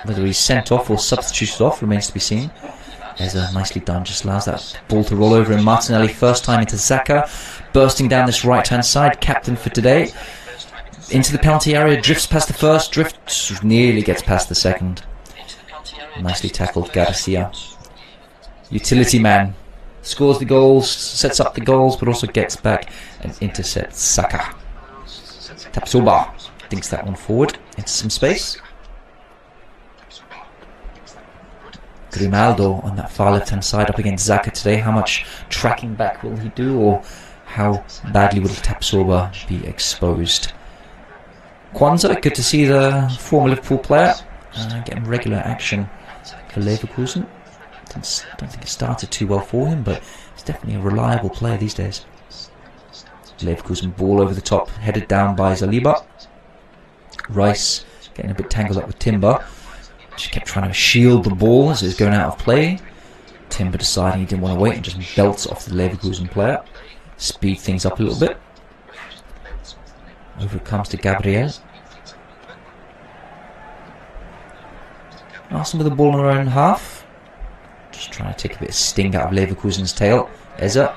Whether he's sent off or substituted off remains to be seen. Eza, nicely done, just allows that ball to roll over, and Martinelli first time into Xhaka, bursting down this right hand side, captain for today. Into the penalty area, drifts past the first, drifts nearly gets past the second. Nicely tackled Garcia. Utility man. Scores the goals, sets up the goals, but also gets back and intercepts Saka. Tapsoba thinks that one forward into some space. Grimaldo on that far left hand side up against Xhaka today. How much tracking back will he do, or how badly will Tapsoba be exposed? Kwanzaa, good to see the former Liverpool player getting regular action for Leverkusen. Don't think it started too well for him, but he's definitely a reliable player these days. Leverkusen ball over the top, headed down by Saliba. Rice getting a bit tangled up with Timber. Just kept trying to shield the ball as it was going out of play. Timber deciding he didn't want to wait and just belts off the Leverkusen player. Speed things up a little bit. Over it comes to Gabriel. Arsenal with the ball in their own half. Just trying to take a bit of sting out of Leverkusen's tail. Eza.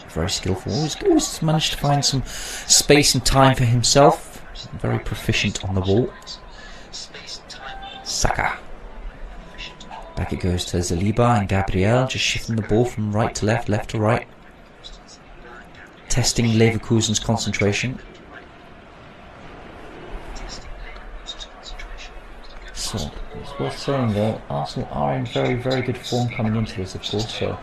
Very skillful. Always managed to find some space and time for himself. Very proficient on the ball. Saka. Back it goes to Saliba and Gabriel, just shifting the ball from right to left, left to right. Testing Leverkusen's concentration. So, it's worth saying though, Arsenal are in very, very good form coming into this, of course. So,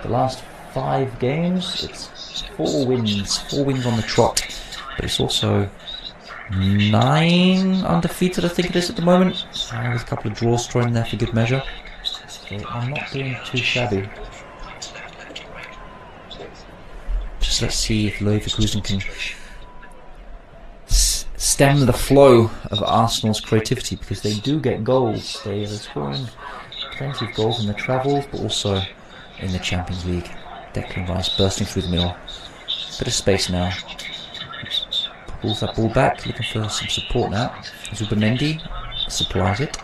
the last 5 games, it's 4 wins on the trot. But it's also 9 undefeated, I think it is at the moment. With a couple of draws thrown there for good measure. So, I'm not doing too shabby. Just let's see if Leverkusen can stem the flow of Arsenal's creativity, because they do get goals. They are scoring plenty of goals in the travels, but also in the Champions League. Declan Rice bursting through the middle. Bit of space now. Pulls that ball back, looking for some support now. Zubamendi supplies it.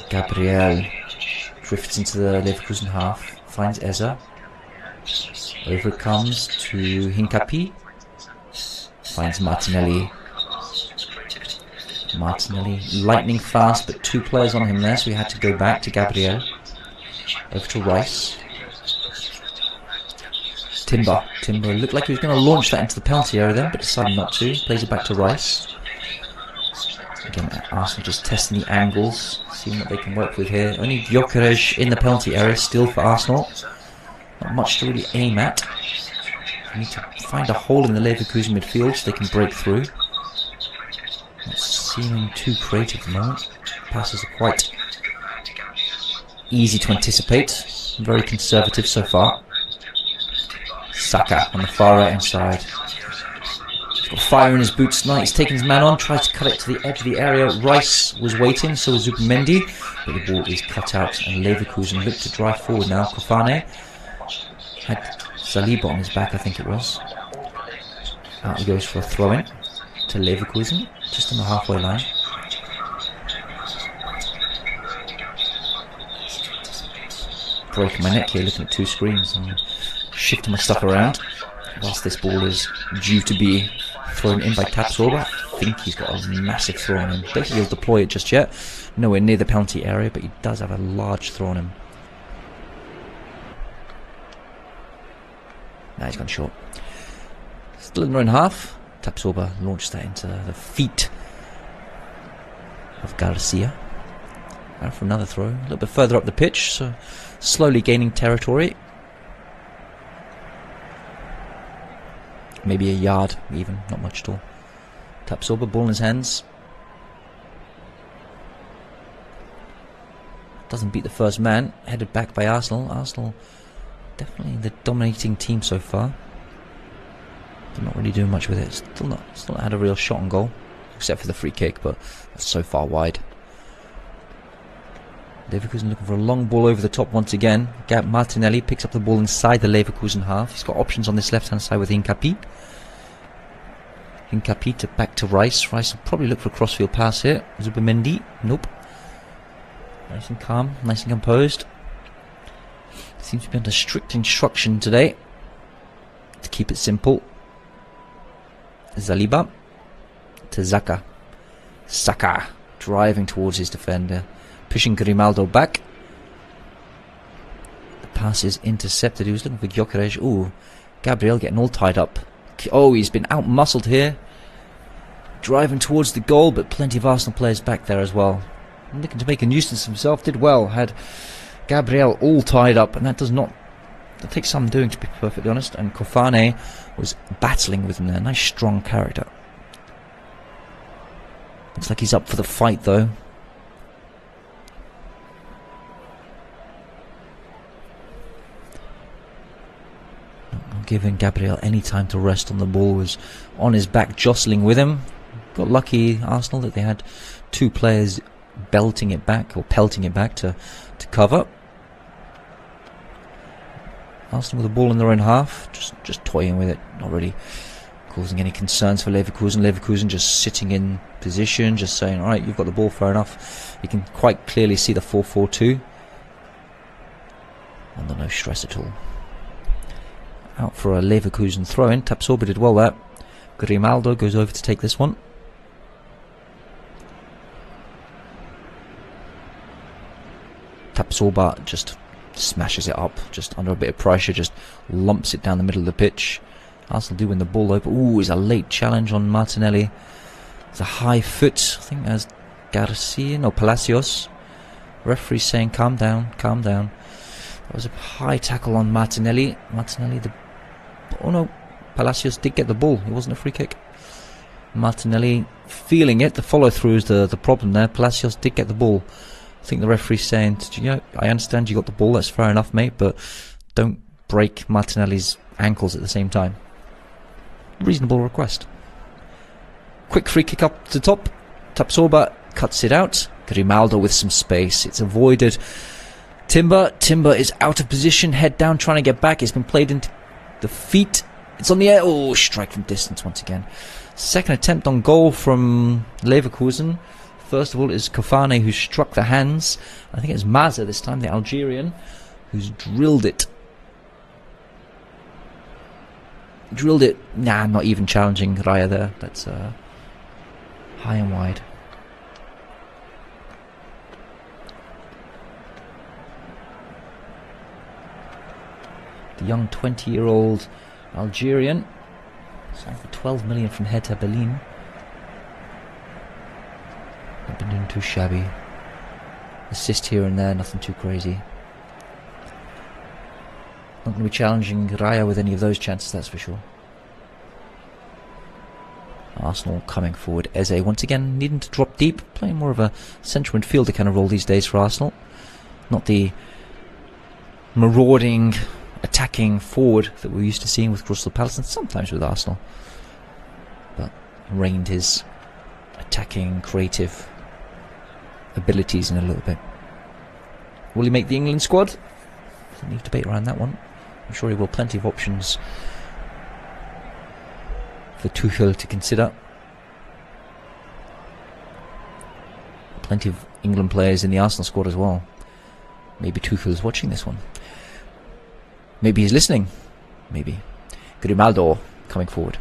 Gabriel drifts into the Leverkusen half, finds Eza. Over it comes to Hincapié. Finds Martinelli. Martinelli lightning fast, but 2 players on him there, so he had to go back to Gabriel. Over to Rice. Timber looked like he was going to launch that into the penalty area then, but decided not to. Plays it back to Rice. Again, Arsenal just testing the angles, seeing what they can work with here. Only Gyökeres in the penalty area still for Arsenal. Not much to really aim at. They need to find a hole in the Leverkusen midfield so they can break through. Not seeming too creative at the moment. Passes are quite easy to anticipate. Very conservative so far. Saka on the far right hand side. He's got fire in his boots tonight. He's taking his man on, tries to cut it to the edge of the area. Rice was waiting, so was Zubamendi, but the ball is cut out and Leverkusen look to drive forward now. Kofane had Saliba on his back, I think it was. Out he goes for a throw-in to Leverkusen, just on the halfway line. Breaking my neck here looking at 2 screens and shifting my stuff around whilst this ball is due to be thrown in by Tapsoba. I think he's got a massive throw on him. Don't think he'll deploy it just yet. Nowhere near the penalty area, but he does have a large throw on him. Now he's gone short. Still in their own half. Tapsoba launched that into the feet of Garcia. Now for another throw. A little bit further up the pitch, so slowly gaining territory. Maybe a yard even, not much at all. Tapsoba, ball in his hands. Doesn't beat the first man. Headed back by Arsenal. Arsenal definitely the dominating team so far. They're not really doing much with it. Still not had a real shot on goal, except for the free kick, but that's so far wide. Leverkusen looking for a long ball over the top once again. Martinelli picks up the ball inside the Leverkusen half. He's got options on this left hand side with Hincapié. Hincapita back to Rice. Rice will probably look for a crossfield pass here. Zubimendi. Nope. Nice and calm. Nice and composed. Seems to be under strict instruction today to keep it simple. Zaliba to Zaka. Saka driving towards his defender, pushing Grimaldo back. The pass is intercepted. He was looking for Gyökeres. Ooh, Gabriel getting all tied up. Oh, he's been out-muscled here. Driving towards the goal, but plenty of Arsenal players back there as well. Looking to make a nuisance of himself. Did well. Had Gabriel all tied up, and that takes some doing, to be perfectly honest. And Kofane was battling with him there. Nice strong character. Looks like he's up for the fight though. Not giving Gabriel any time to rest on the ball. Was on his back, jostling with him. Got lucky, Arsenal, that they had two players belting it back, or pelting it back to cover. Arsenal with the ball in their own half, just toying with it, not really causing any concerns for Leverkusen. Leverkusen just sitting in position, just saying, alright, you've got the ball, fair enough. You can quite clearly see the 4-4-2. Under no stress at all. Out for a Leverkusen throw-in. Tapsoba did well there. Grimaldo goes over to take this one. Tapsoba just smashes it up, just under a bit of pressure, just lumps it down the middle of the pitch. Arsenal do win the ball though, but ooh, it's a late challenge on Martinelli. It's a high foot, I think as Palacios. Referee saying calm down, calm down. That was a high tackle on Martinelli. Oh no, Palacios did get the ball, it wasn't a free kick. Martinelli feeling it, the follow through is the problem there. Palacios did get the ball. I think the referee's saying, I understand you got the ball, that's fair enough mate, but don't break Martinelli's ankles at the same time. Reasonable request. Quick free kick up to top. Tapsoba cuts it out. Grimaldo with some space. It's avoided. Timber is out of position. Head down, trying to get back. It's been played into the feet. It's on the air. Oh, strike from distance once again. Second attempt on goal from Leverkusen. First of all, it's Kofane who struck the hands. I think it's Maza this time, the Algerian, who's drilled it. Nah, not even challenging Raya there. That's high and wide. The young 20-year-old Algerian signed for 12 million from Hertha Berlin. Not been doing too shabby. Assist here and there, nothing too crazy. Not going to be challenging Raya with any of those chances, that's for sure. Arsenal coming forward. Eze once again needing to drop deep, playing more of a central midfielder kind of role these days for Arsenal. Not the marauding, attacking forward that we're used to seeing with Crystal Palace and sometimes with Arsenal. But reined his attacking, creative abilities in a little bit. Will he make the England squad? Doesn't need debate around that one. I'm sure he will. Plenty of options for Tuchel to consider. Plenty of England players in the Arsenal squad as well. Maybe Tuchel's watching this one. Maybe he's listening. Maybe. Grimaldo coming forward.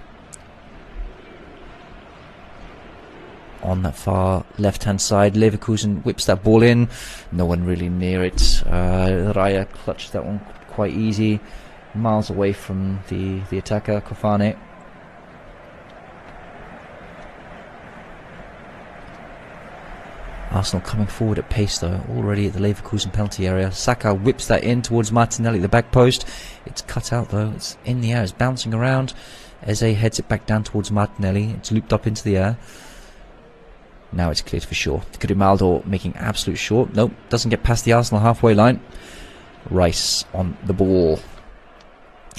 On that far left-hand side, Leverkusen whips that ball in. No one really near it. Raya clutched that one quite easy. Miles away from the attacker, Kofane. Arsenal coming forward at pace though, already at the Leverkusen penalty area. Saka whips that in towards Martinelli, the back post. It's cut out though, it's in the air, it's bouncing around. Eze heads it back down towards Martinelli, it's looped up into the air. Now it's cleared for sure. Grimaldo making absolute sure. Nope, doesn't get past the Arsenal halfway line. Rice on the ball.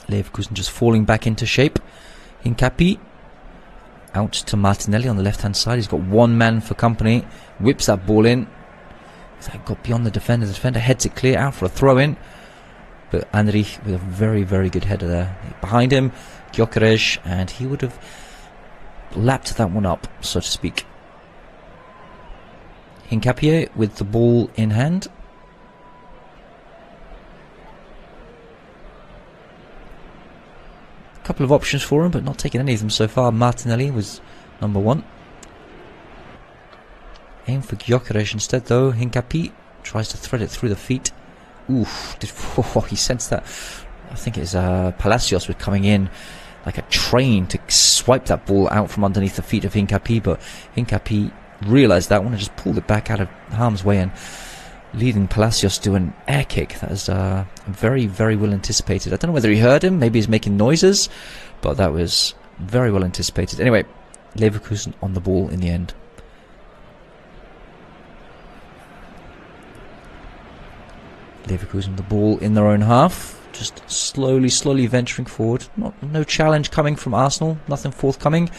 Leverkusen just falling back into shape. Hincapi out to Martinelli on the left hand side. He's got one man for company. Whips that ball in. That got beyond the defender. The defender heads it clear out for a throw in. But Anrich with a very, very good header there. Behind him, Gyökeres, and he would have lapped that one up, so to speak. Hincapié with the ball in hand. A couple of options for him, but not taking any of them so far. Martinelli was number one. Aim for Gyökeres instead, though. Hincapié tries to thread it through the feet. Oof, he sensed that. I think it's Palacios was coming in like a train to swipe that ball out from underneath the feet of Hincapié, but Hincapié realised that one and just pulled it back out of harm's way and leading Palacios to an air kick. That was very, very well anticipated. I don't know whether he heard him, maybe he's making noises, but that was very well anticipated. Anyway, Leverkusen on the ball in the end. Leverkusen the ball in their own half, just slowly venturing forward. No challenge coming from Arsenal, nothing forthcoming.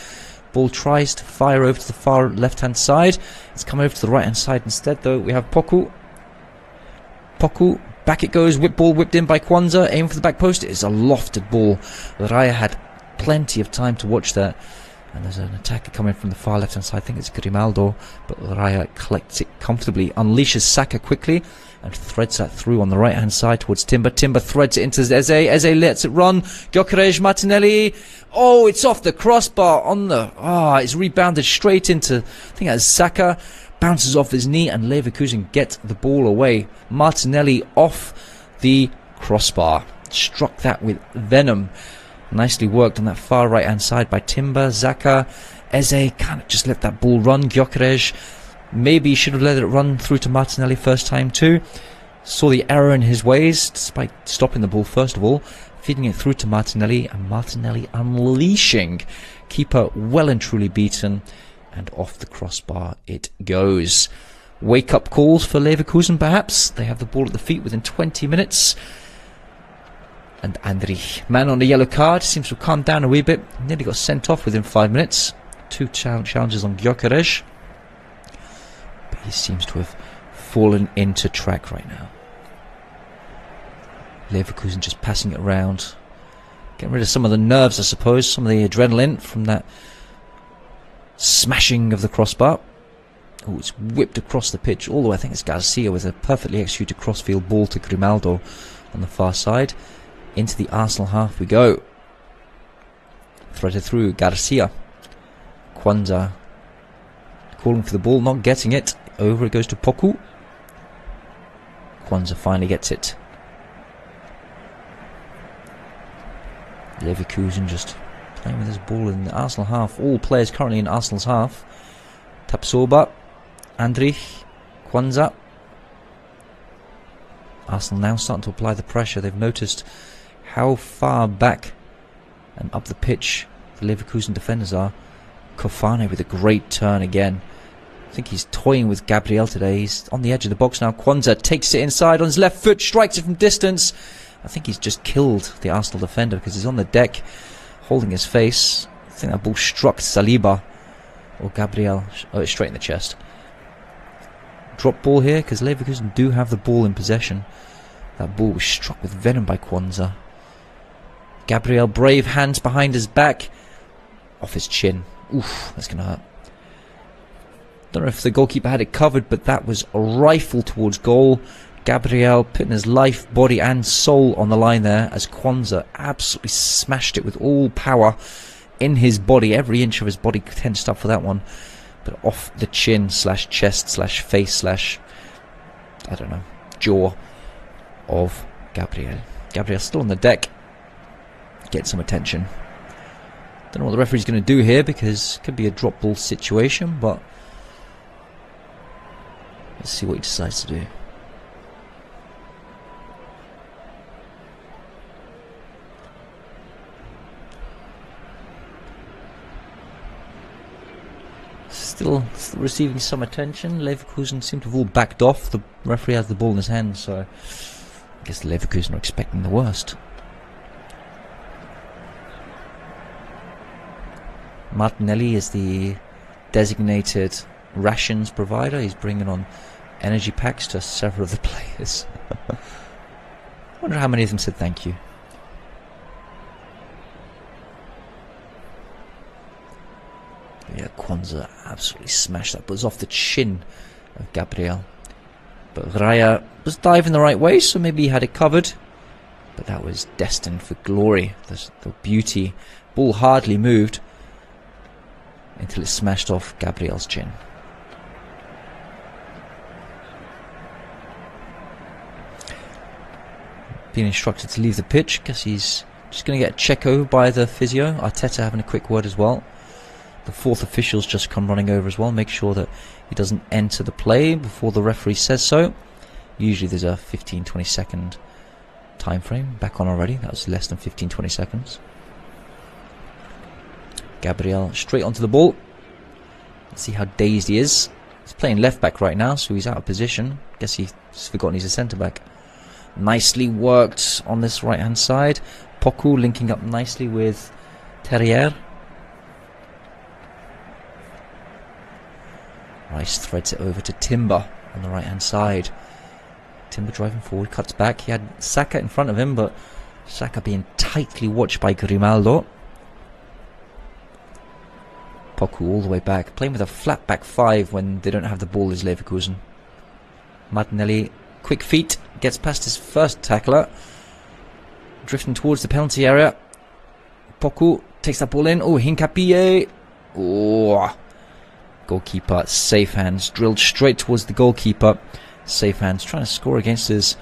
Ball tries to fire over to the far left-hand side. It's come over to the right-hand side instead, though. We have Poku. Poku, back it goes. Ball whipped in by Kwanzaa. Aim for the back post. It is a lofted ball. Raya had plenty of time to watch that. And there's an attacker coming from the far left-hand side. I think it's Grimaldo. But Raya collects it comfortably. Unleashes Saka quickly. And threads that through on the right-hand side towards Timber. Timber threads it into Eze. Eze lets it run. Gyökeres, Martinelli. Oh, it's off the crossbar on the... it's rebounded straight into... I think that's Saka. Bounces off his knee and Leverkusen get the ball away. Martinelli off the crossbar. Struck that with venom. Nicely worked on that far right-hand side by Timber. Xhaka. Eze kind of just let that ball run. Gyökeres... maybe he should have let it run through to Martinelli first time too. Saw the error in his ways, despite stopping the ball first of all. Feeding it through to Martinelli, and Martinelli unleashing. Keeper well and truly beaten. And off the crossbar it goes. Wake-up calls for Leverkusen perhaps. They have the ball at the feet within 20 minutes. And Andrich, man on the yellow card, seems to have calmed down a wee bit. Nearly got sent off within 5 minutes. 2 challenges on Gyökeres. He seems to have fallen into track right now. Leverkusen just passing it around. Getting rid of some of the nerves, I suppose. Some of the adrenaline from that smashing of the crossbar. Oh, it's whipped across the pitch all the way. I think it's Garcia with a perfectly executed crossfield ball to Grimaldo on the far side. Into the Arsenal half we go. Threaded through Garcia. Kwanzaa calling for the ball, not getting it. Over it goes to Poku. Kwanzaa finally gets it. Leverkusen just playing with this ball in the Arsenal half. All players currently in Arsenal's half. Tapsoba, Andrich, Kwanzaa. Arsenal now starting to apply the pressure. They've noticed how far back and up the pitch the Leverkusen defenders are. Kofane with a great turn again. I think he's toying with Gabriel today. He's on the edge of the box now. Kwanzaa takes it inside on his left foot, strikes it from distance. I think he's just killed the Arsenal defender because he's on the deck holding his face. I think that ball struck Saliba or Gabriel. Oh, it's straight in the chest. Drop ball here because Leverkusen do have the ball in possession. That ball was struck with venom by Kwanzaa. Gabriel, brave hands behind his back. Off his chin. Oof, that's going to hurt. Don't know if the goalkeeper had it covered, but that was a rifle towards goal. Gabriel putting his life, body and soul on the line there as Kwanzaa absolutely smashed it with all power in his body. Every inch of his body tensed up for that one. But off the chin slash chest slash face slash, I don't know, jaw of Gabriel. Gabriel still on the deck. Get some attention. Don't know what the referee's going to do here because it could be a drop ball situation, but let's see what he decides to do. Still receiving some attention. Leverkusen seem to have all backed off. The referee has the ball in his hand, so I guess the Leverkusen are expecting the worst. Martinelli is the designated rations provider. He's bringing on energy packs to several of the players. I wonder how many of them said thank you. Yeah, Kwanzaa absolutely smashed that, but it was off the chin of Gabriel. But Raya was diving the right way, so maybe he had it covered. But that was destined for glory. The beauty. Ball hardly moved until it smashed off Gabriel's chin. Being instructed to leave the pitch. Guess he's just going to get a check over by the physio. Arteta having a quick word as well. The fourth official's just come running over as well. Make sure that he doesn't enter the play before the referee says so. Usually there's a 15-20 second time frame. Back on already. That was less than 15-20 seconds. Gabriel straight onto the ball. Let's see how dazed he is. He's playing left back right now, so he's out of position. Guess he's forgotten he's a centre back. Nicely worked on this right hand side. Poku linking up nicely with Terrier. Rice threads it over to Timber on the right hand side. Timber driving forward, cuts back. He had Saka in front of him, but Saka being tightly watched by Grimaldo. Poku all the way back, playing with a flat back five when they don't have the ball is Leverkusen. Martinelli, quick feet, gets past his first tackler. Drifting towards the penalty area. Poku takes that ball in. Oh, Hincapie. Oh, goalkeeper, safe hands, drilled straight towards the goalkeeper. Safe hands, trying to score against his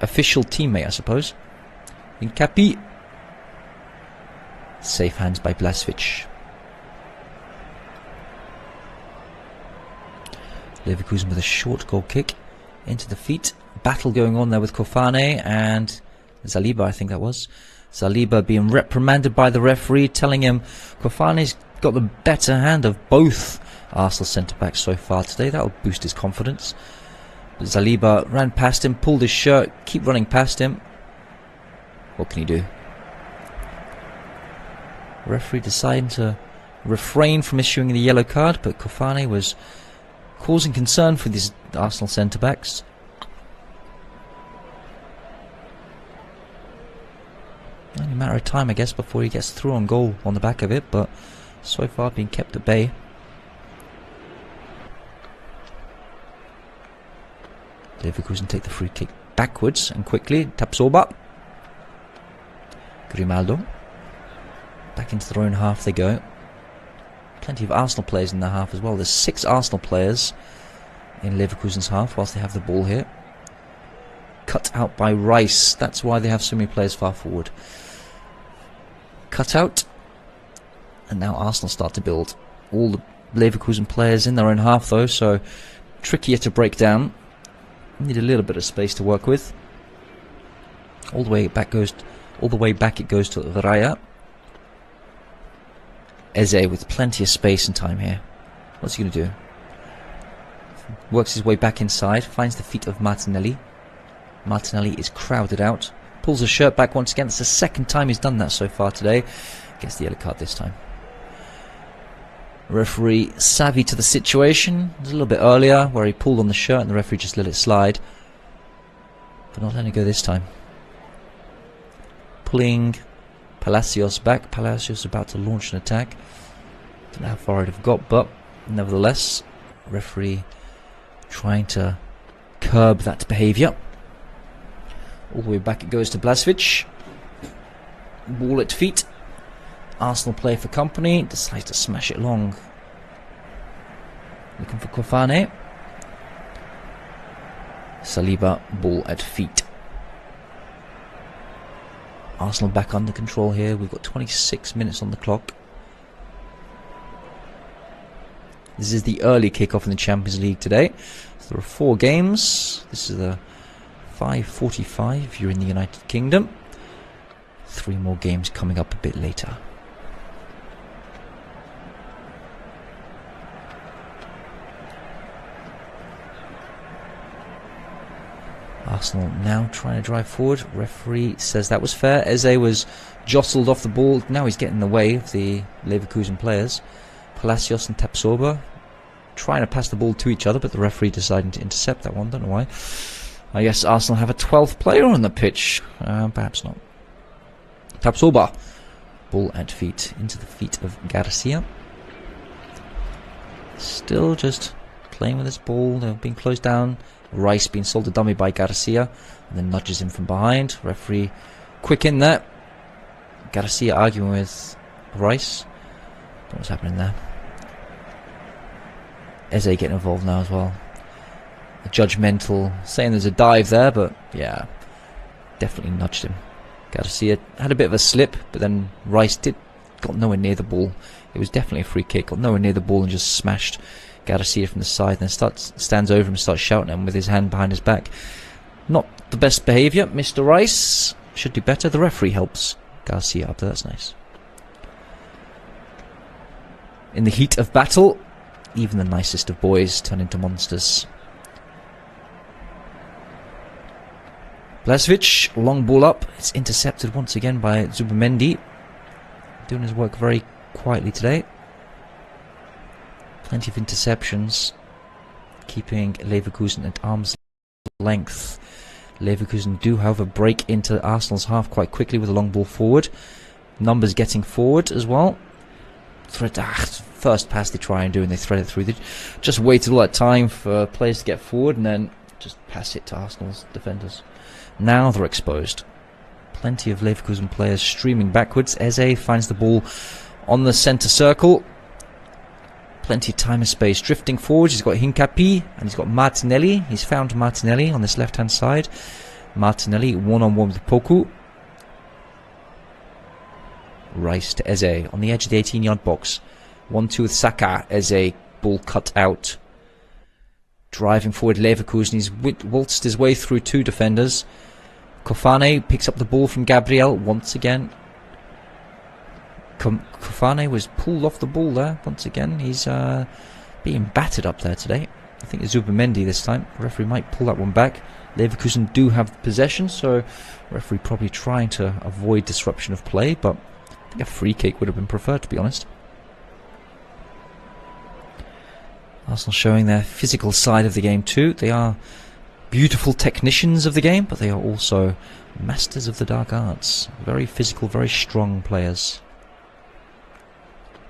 official teammate, I suppose. Hincapie. Safe hands by Blažević. Leverkusen with a short goal kick into the feet. Battle going on there with Kofane and Saliba, I think that was. Saliba being reprimanded by the referee, telling him Kofane's got the better hand of both Arsenal centre-backs so far today. That'll boost his confidence. But Saliba ran past him, pulled his shirt, keep running past him. What can he do? Referee deciding to refrain from issuing the yellow card, but Kofane was causing concern for these Arsenal centre-backs. Only a matter of time, I guess, before he gets through on goal on the back of it, but so far being kept at bay. Leverkusen take the free kick backwards and quickly. Tapsoba. Grimaldo. Back into their own half they go. Plenty of Arsenal players in their half as well. There's 6 Arsenal players in Leverkusen's half whilst they have the ball here. Cut out by Rice. That's why they have so many players far forward. Cut out. And now Arsenal start to build. All the Leverkusen players in their own half though, so trickier to break down. Need a little bit of space to work with. All the way back it goes to Raya. Eze with plenty of space and time here. What's he going to do? Works his way back inside, finds the feet of Martinelli. Martinelli is crowded out. Pulls his shirt back once again. It's the second time he's done that so far today. Gets the yellow card this time. Referee savvy to the situation. It was a little bit earlier where he pulled on the shirt and the referee just let it slide. But not letting it go this time. Pulling Palacios back. Palacios about to launch an attack. Don't know how far it have got, but nevertheless, referee trying to curb that behaviour. All the way back it goes to Blažević. Ball at feet. Arsenal play for company. Decides to smash it long. Looking for Kofane. Saliba, ball at feet. Arsenal back under control here. We've got 26 minutes on the clock. This is the early kickoff in the Champions League today. So there are 4 games. This is the 5:45 if you're in the United Kingdom. 3 more games coming up a bit later. Arsenal now trying to drive forward. Referee says that was fair. Eze was jostled off the ball. Now he's getting in the way of the Leverkusen players. Palacios and Tapsoba trying to pass the ball to each other, but the referee deciding to intercept that one. Don't know why. I guess Arsenal have a 12th player on the pitch. Perhaps not. Tapsoba. Ball at feet. Into the feet of Garcia. Still just playing with this ball. They're being closed down. Rice being sold a dummy by Garcia, and then nudges him from behind. Referee quick in there. Garcia arguing with Rice. Don't know what's happening there. Eze getting involved now as well. Judgmental, saying there's a dive there, but yeah, definitely nudged him. Garcia had a bit of a slip, but then Rice got nowhere near the ball. It was definitely a free kick. Got nowhere near the ball and just smashed Garcia from the side. Then stands over him and starts shouting at him with his hand behind his back. Not the best behaviour, Mr. Rice. Should do better. The referee helps Garcia up there. That's nice. In the heat of battle, even the nicest of boys turn into monsters. Blažević, long ball up. It's intercepted once again by Zubimendi. Doing his work very quietly today. Plenty of interceptions, keeping Leverkusen at arm's length. Leverkusen do, however, break into Arsenal's half quite quickly with a long ball forward. Numbers getting forward as well. First pass they try and do, and they thread it through. They just waited all that time for players to get forward and then just pass it to Arsenal's defenders. Now they're exposed. Plenty of Leverkusen players streaming backwards. Eze finds the ball on the centre circle. Plenty of time and space. Drifting forward, he's got Hincapi and he's got Martinelli. He's found Martinelli on this left-hand side. Martinelli one-on-one with Poku. Rice to Eze on the edge of the 18-yard box. 1-2 with Saka. Eze, ball cut out. Driving forward Leverkusen. He's waltzed his way through two defenders. Kofane picks up the ball from Gabriel once again. Kofane was pulled off the ball there once again. He's being battered up there today. I think it's Zubimendi this time. Referee might pull that one back. Leverkusen do have possession, so referee probably trying to avoid disruption of play, but I think a free kick would have been preferred, to be honest. Arsenal showing their physical side of the game too. They are beautiful technicians of the game, but they are also masters of the dark arts. Very physical, very strong players.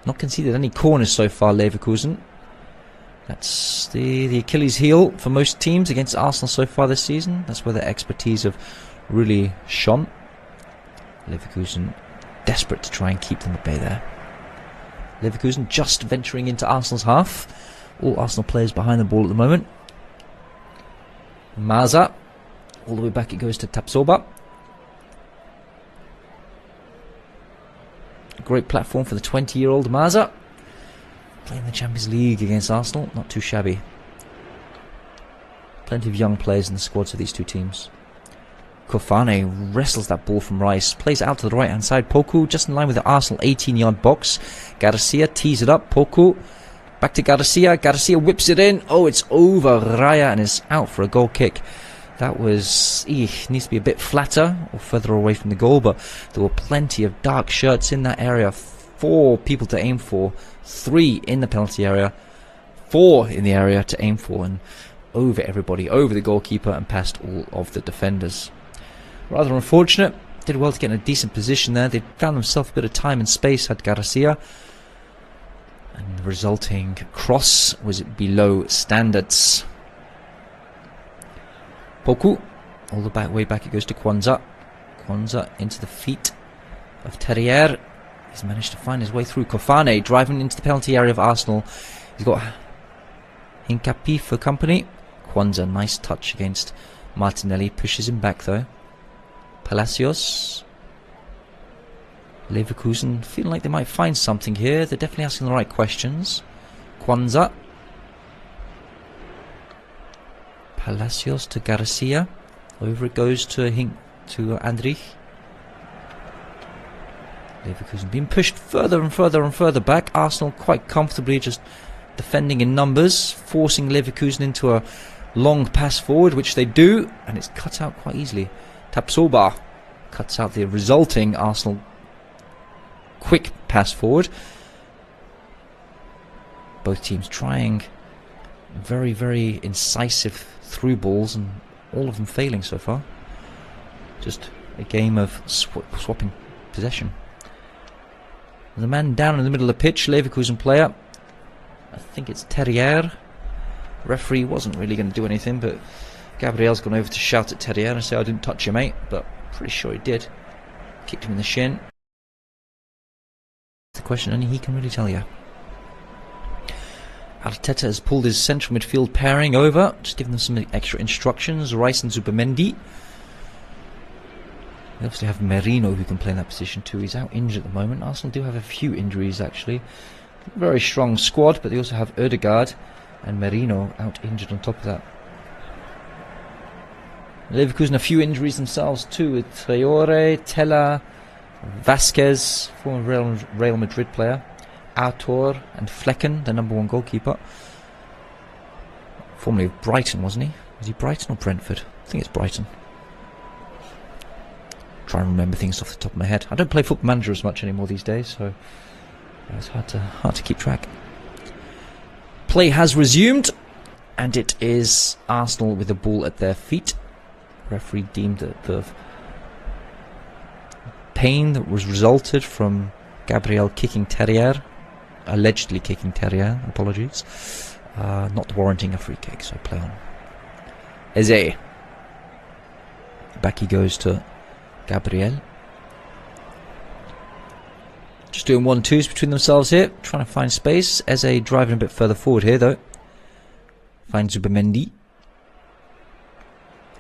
Not conceded any corners so far, Leverkusen. That's the Achilles heel for most teams against Arsenal so far this season. That's where their expertise have really shone. Leverkusen desperate to try and keep them at bay there. Leverkusen just venturing into Arsenal's half. All Arsenal players behind the ball at the moment. Maza, all the way back it goes to Tapsoba. Great platform for the 20-year-old Maza. Playing the Champions League against Arsenal, not too shabby. Plenty of young players in the squads of these two teams. Kofane wrestles that ball from Rice, plays it out to the right hand side. Poku just in line with the Arsenal 18-yard box. Garcia tees it up. Poku back to Garcia. Garcia whips it in. Oh, it's over Raya and is out for a goal kick. That was... needs to be a bit flatter or further away from the goal, but there were plenty of dark shirts in that area. 4 people to aim for. 3 in the penalty area. 4 in the area to aim for. And over everybody, over the goalkeeper and past all of the defenders. Rather unfortunate. Did well to get in a decent position there. They found themselves a bit of time and space, had Garcia. And the resulting cross was below standards. Poku, all the way back it goes to Kwanzaa. Kwanzaa into the feet of Terrier. He's managed to find his way through. Kofane driving into the penalty area of Arsenal. He's got Hincapi for company. Kwanzaa, nice touch against Martinelli. Pushes him back though. Palacios. Leverkusen feeling like they might find something here. They're definitely asking the right questions. Kwanzaa. Palacios to Garcia. Over it goes to Andrich. Leverkusen being pushed further and further and further back. Arsenal quite comfortably just defending in numbers, forcing Leverkusen into a long pass forward, which they do, and it's cut out quite easily. Tapsoba cuts out the resulting Arsenal quick pass forward. Both teams trying very, very incisive through balls, and all of them failing so far. Just a game of swapping possession. The man down in the middle of the pitch, Leverkusen player, I think it's Terrier. Referee wasn't really going to do anything, but Gabriel's gone over to shout at Terrier and say, I didn't touch you, mate, but pretty sure he did. Kicked him in the shin. The question only he can really tell you. Arteta has pulled his central midfield pairing over, just giving them some extra instructions. Rice and Zubimendi. They obviously have Merino who can play in that position too. He's out injured at the moment. Arsenal do have a few injuries actually. Very strong squad, but they also have Ødegaard and Merino out injured on top of that. Leverkusen a few injuries themselves too, with Traore, Tella, Vasquez, former Real Madrid player, Artur and Flecken, the #1 goalkeeper. Formerly of Brighton, wasn't he? Was he Brighton or Brentford? I think it's Brighton. Try and remember things off the top of my head. I don't play Football Manager as much anymore these days, so it's hard to keep track. Play has resumed, and it is Arsenal with the ball at their feet. Referee deemed that the pain that was resulted from Gabriel kicking Terrier, allegedly kicking Terrier, apologies, not warranting a free kick, so play on. Eze. Back he goes to Gabriel. Just doing 1-2s between themselves here, trying to find space. Eze driving a bit further forward here though. Finds Zubimendi.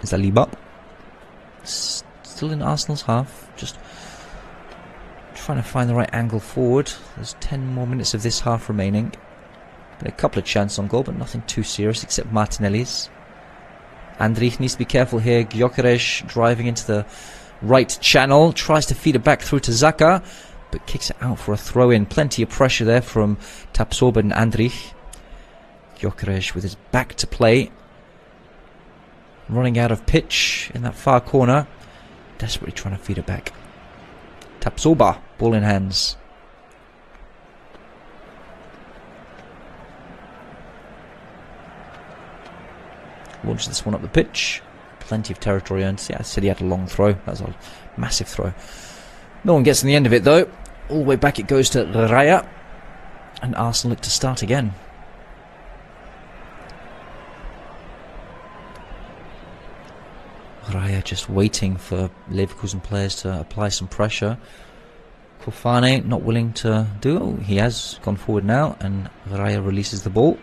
Zaliba. Still in Arsenal's half, just trying to find the right angle forward. There's 10 more minutes of this half remaining. Been a couple of chances on goal, but nothing too serious except Martinelli's. Andrich needs to be careful here. Gyökeres driving into the right channel, tries to feed it back through to Xhaka, but kicks it out for a throw-in. Plenty of pressure there from Tapsoba and Andrich. Gyökeres with his back to play, running out of pitch in that far corner, desperately trying to feed it back. Tapsoba, ball in hands. Launches this one up the pitch. Plenty of territory earned. See, I said he had a long throw. That was a massive throw. No one gets in the end of it though. All the way back it goes to Raya, and Arsenal look to start again. Raya just waiting for Leverkusen players to apply some pressure. Kofane not willing to do. He has gone forward now, and Raya releases the ball.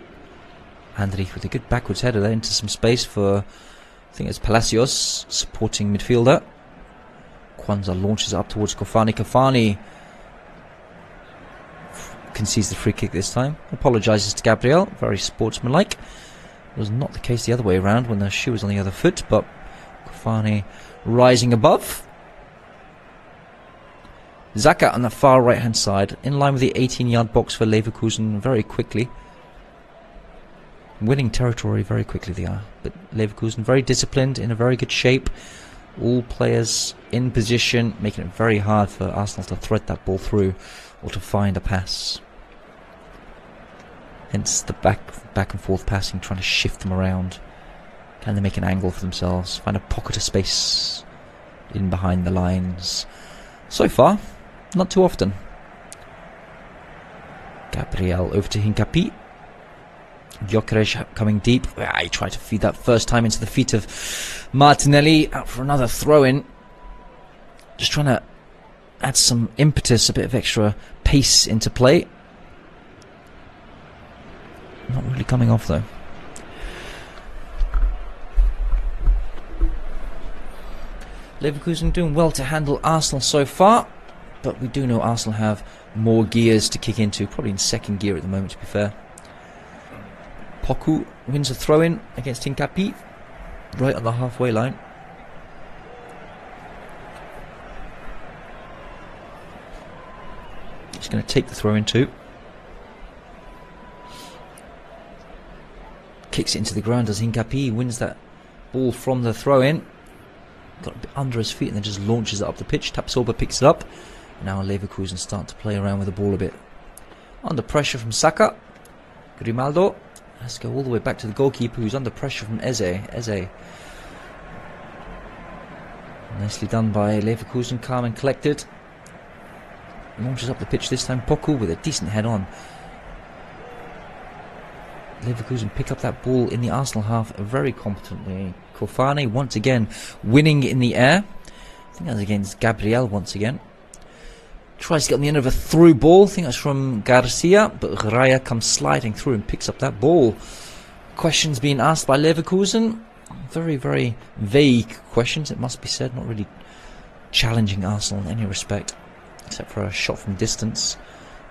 Andrich with a good backwards header there into some space for, I think it's Palacios, supporting midfielder. Kwanzaa launches it up towards Kofane. Kofane concedes the free kick this time. Apologises to Gabriel, very sportsmanlike. It was not the case the other way around when the shoe was on the other foot, but Kofane rising above. Xhaka on the far right hand side, in line with the 18-yard box for Leverkusen very quickly. Winning territory very quickly they are, but Leverkusen very disciplined, in a very good shape. All players in position, making it very hard for Arsenal to thread that ball through or to find a pass. Hence the back and forth passing, trying to shift them around. Can they make an angle for themselves? Find a pocket of space in behind the lines? So far, not too often. Gabriel over to Hincapié. Gyökeres coming deep. He tried to feed that first time into the feet of Martinelli. Out for another throw-in. Just trying to add some impetus, a bit of extra pace into play. Not really coming off though. Leverkusen doing well to handle Arsenal so far, but we do know Arsenal have more gears to kick into, probably in second gear at the moment to be fair. Poku wins a throw-in against Hincapié, right on the halfway line. He's going to take the throw-in too. Kicks it into the ground as Hincapié wins that ball from the throw-in. Got a bit under his feet and then just launches it up the pitch. Tapsoba picks it up. Now Leverkusen start to play around with the ball a bit. Under pressure from Saka. Grimaldo. Let's go all the way back to the goalkeeper who's under pressure from Eze. Eze. Nicely done by Leverkusen, calm and collected. Launches up the pitch this time. Poku with a decent head on. Leverkusen pick up that ball in the Arsenal half very competently. Kofane once again winning in the air. I think that was against Gabriel once again. Tries to get on the end of a through ball. I think that's from Garcia, but Raya comes sliding through and picks up that ball. Questions being asked by Leverkusen. Very, very vague questions, it must be said. Not really challenging Arsenal in any respect, except for a shot from distance.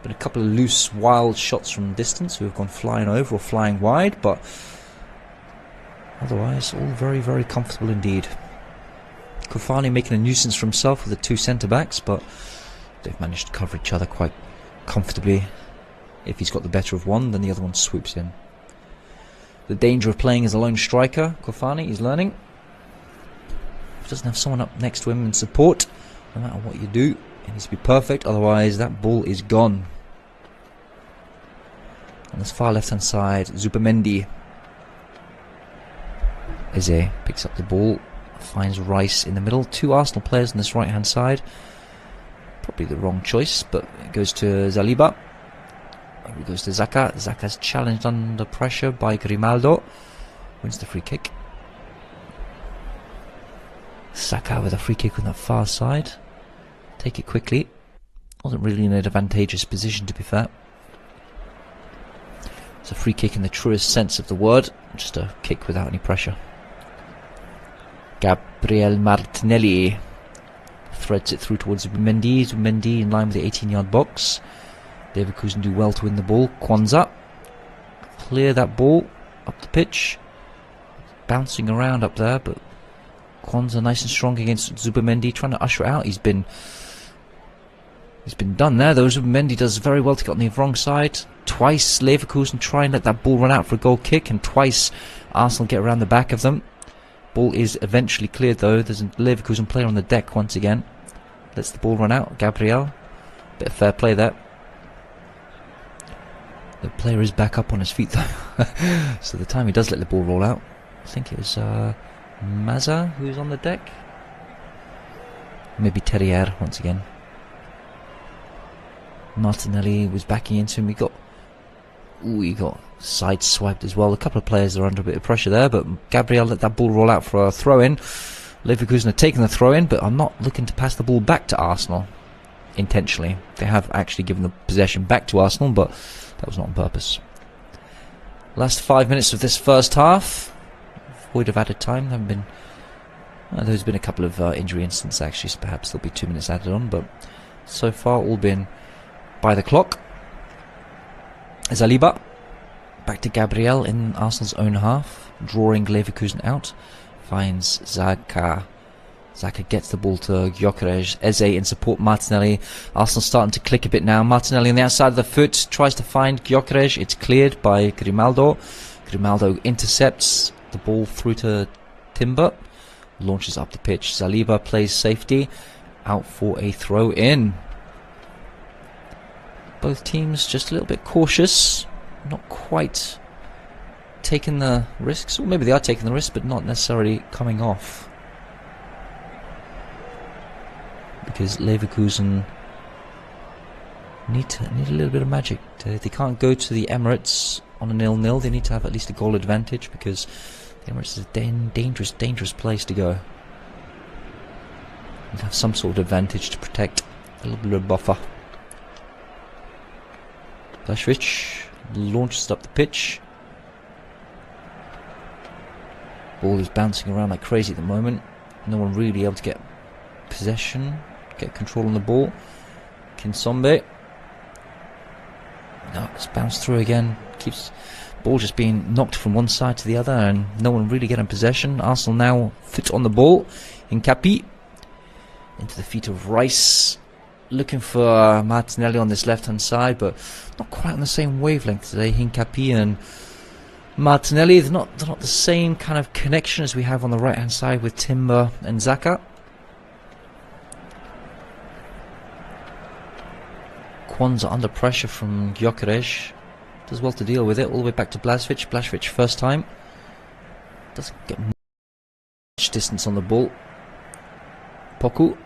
But a couple of loose, wild shots from distance who have gone flying over or flying wide, but otherwise all very, very comfortable indeed. Kofani making a nuisance for himself with the two centre-backs, but they've managed to cover each other quite comfortably. If he's got the better of one, then the other one swoops in. The danger of playing as a lone striker, Kofani is learning. If he doesn't have someone up next to him in support, no matter what you do, it needs to be perfect, otherwise that ball is gone. On this far left hand side, Zubimendi. Eze picks up the ball, finds Rice in the middle. Two Arsenal players on this right hand side. Probably the wrong choice, but it goes to Zaliba. It goes to Xhaka. Xhaka's challenged under pressure by Grimaldo. Wins the free kick. Saka with a free kick on the far side. Take it quickly. Wasn't really in an advantageous position, to be fair. It's a free kick in the truest sense of the word. Just a kick without any pressure. Gabriel Martinelli threads it through towards Zubimendi. Zubimendi in line with the 18-yard box. Leverkusen do well to win the ball. Kwanzaa clear that ball up the pitch. Bouncing around up there, but Kwanzaa nice and strong against Zubimendi, trying to usher it out. He's been done there though. Zubimendi does very well to get on the wrong side. Twice Leverkusen try and let that ball run out for a goal kick, and twice Arsenal get around the back of them. Ball is eventually cleared though. There's a Leverkusen player on the deck once again. Lets the ball run out. Gabriel. Bit of fair play there. The player is back up on his feet though. So the time he does let the ball roll out, I think it was Maza who's on the deck. Maybe Terrier once again. Martinelli was backing into him. He got side-swiped as well. A couple of players are under a bit of pressure there, but Gabriel let that ball roll out for a throw-in. Leverkusen are taking the throw-in, but are not looking to pass the ball back to Arsenal intentionally. They have actually given the possession back to Arsenal, but that was not on purpose. Last 5 minutes of this first half. Void of added time. There's been a couple of injury incidents actually, so perhaps there'll be 2 minutes added on, but so far all been by the clock. Zaliba back to Gabriel in Arsenal's own half, drawing Leverkusen out. Finds Xhaka. Xhaka gets the ball to Gyökeres. Eze in support. Martinelli. Arsenal starting to click a bit now. Martinelli on the outside of the foot tries to find Gyökeres. It's cleared by Grimaldo. Grimaldo intercepts the ball through to Timber. Launches up the pitch. Zaliba plays safety. Out for a throw in. Both teams just a little bit cautious. Not quite taking the risks. Or maybe they are taking the risks, but not necessarily coming off. Because Leverkusen need a little bit of magic. They can't go to the Emirates on a 0-0. They need to have at least a goal advantage, because the Emirates is a dangerous place to go. And have some sort of advantage to protect a little bit of buffer. Blažević launches it up the pitch. Ball is bouncing around like crazy at the moment. No one really able to get possession, get control on the ball. Kinsombe. No, it's bounced through again. Keeps ball just being knocked from one side to the other, and no one really getting possession. Arsenal now foot on the ball. Hincapié into the feet of Rice. Looking for Martinelli on this left hand side, but not quite on the same wavelength today. Hincapié and Martinelli, they're not the same kind of connection as we have on the right hand side with Timber and Xhaka. Kwanzaa under pressure from Gyökeres. Does well to deal with it. All the way back to Blažević. Blažević first time. Doesn't get much distance on the ball. Poku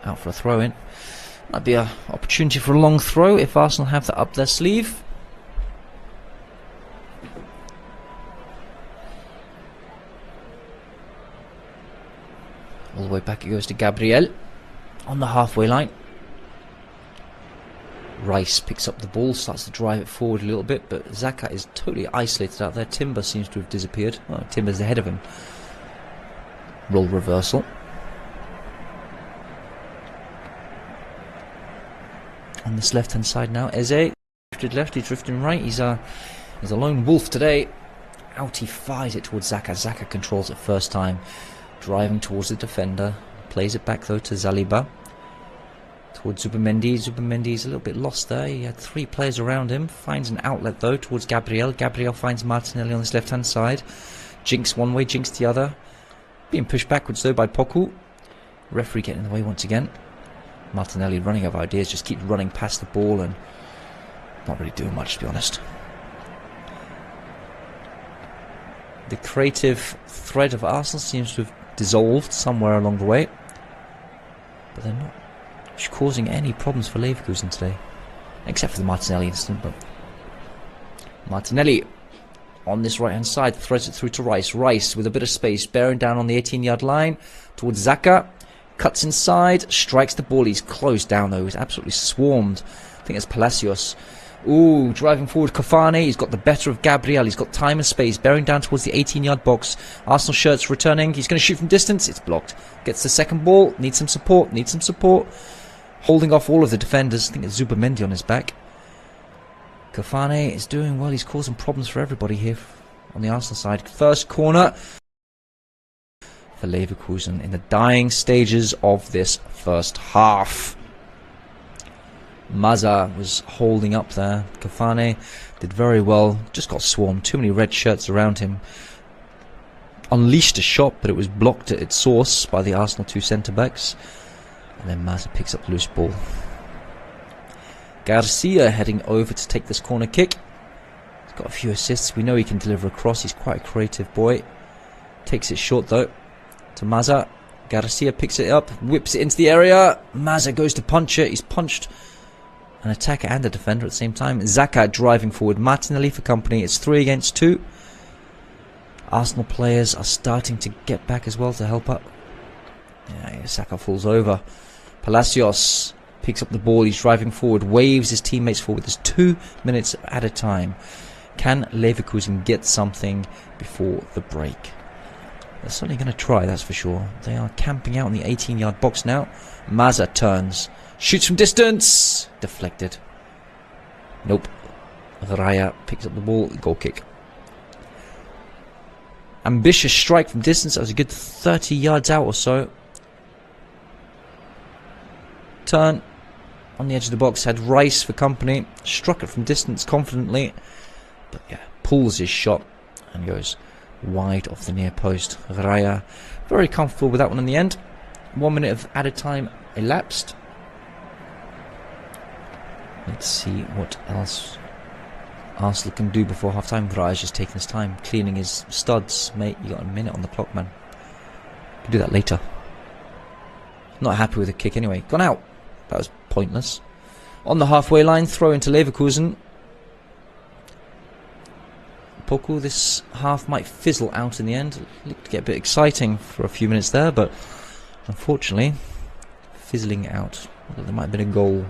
out for a throw in. Might be an opportunity for a long throw if Arsenal have that up their sleeve. All the way back it goes to Gabriel on the halfway line. Rice picks up the ball, starts to drive it forward a little bit, but Xhaka is totally isolated out there. Timber seems to have disappeared. Well, Timber's ahead of him. Role reversal. On this left-hand side now, Eze drifted left, he's drifting right. He's a lone wolf today. Out he fires it towards Xhaka. Xhaka controls it first time, driving towards the defender. Plays it back though to Zaliba. Towards Zubimendi. Zubimendi's a little bit lost there. He had 3 players around him. Finds an outlet though towards Gabriel. Gabriel finds Martinelli on this left-hand side. Jinx one way, Jinx the other. Being pushed backwards though by Poku. Referee getting in the way once again. Martinelli running out of ideas, just keeps running past the ball and not really doing much, to be honest. The creative thread of Arsenal seems to have dissolved somewhere along the way, but they're not causing any problems for Leverkusen today, except for the Martinelli incident. But Martinelli on this right hand side threads it through to Rice. Rice with a bit of space, bearing down on the 18-yard line towards Xhaka. Cuts inside, strikes the ball. He's closed down though. He's absolutely swarmed. I think it's Palacios. Ooh, driving forward Kafane. He's got the better of Gabriel. He's got time and space, bearing down towards the 18-yard box. Arsenal shirts returning. He's going to shoot from distance. It's blocked. Gets the second ball. Needs some support. Needs some support. Holding off all of the defenders. I think it's Zubimendi on his back. Kafane is doing well. He's causing problems for everybody here on the Arsenal side. First corner for Leverkusen in the dying stages of this first half. Maza was holding up there. Kafane did very well. Just got swarmed. Too many red shirts around him. Unleashed a shot, but it was blocked at its source by the Arsenal 2 centre-backs. And then Maza picks up the loose ball. Garcia heading over to take this corner kick. He's got a few assists. We know he can deliver a cross. He's quite a creative boy. Takes it short though. To Maza. Garcia picks it up, whips it into the area. Maza goes to punch it. He's punched an attacker and a defender at the same time. Xhaka driving forward. Martinelli for company. It's 3 against 2. Arsenal players are starting to get back as well to help up. Yeah, Xhaka falls over. Palacios picks up the ball. He's driving forward. Waves his teammates forward. There's 2 minutes at a time. Can Leverkusen get something before the break? They're certainly going to try, that's for sure. They are camping out in the 18-yard box now. Maza turns. Shoots from distance. Deflected. Nope. Raya picks up the ball. Goal kick. Ambitious strike from distance. That was a good 30 yards out or so. Turn on the edge of the box. Had Rice for company. Struck it from distance confidently. But yeah, pulls his shot and goes wide off the near post. Raya very comfortable with that one in the end. 1 minute of added time elapsed. Let's see what else Arsenal can do before half time. Raya's just taking his time, cleaning his studs. Mate, you got a minute on the clock, man. You can do that later. Not happy with the kick anyway. Gone out. That was pointless. On the halfway line, throw into Leverkusen. Poku, this half might fizzle out in the end. Looked to get a bit exciting for a few minutes there, but unfortunately, fizzling out. There might have been a goal.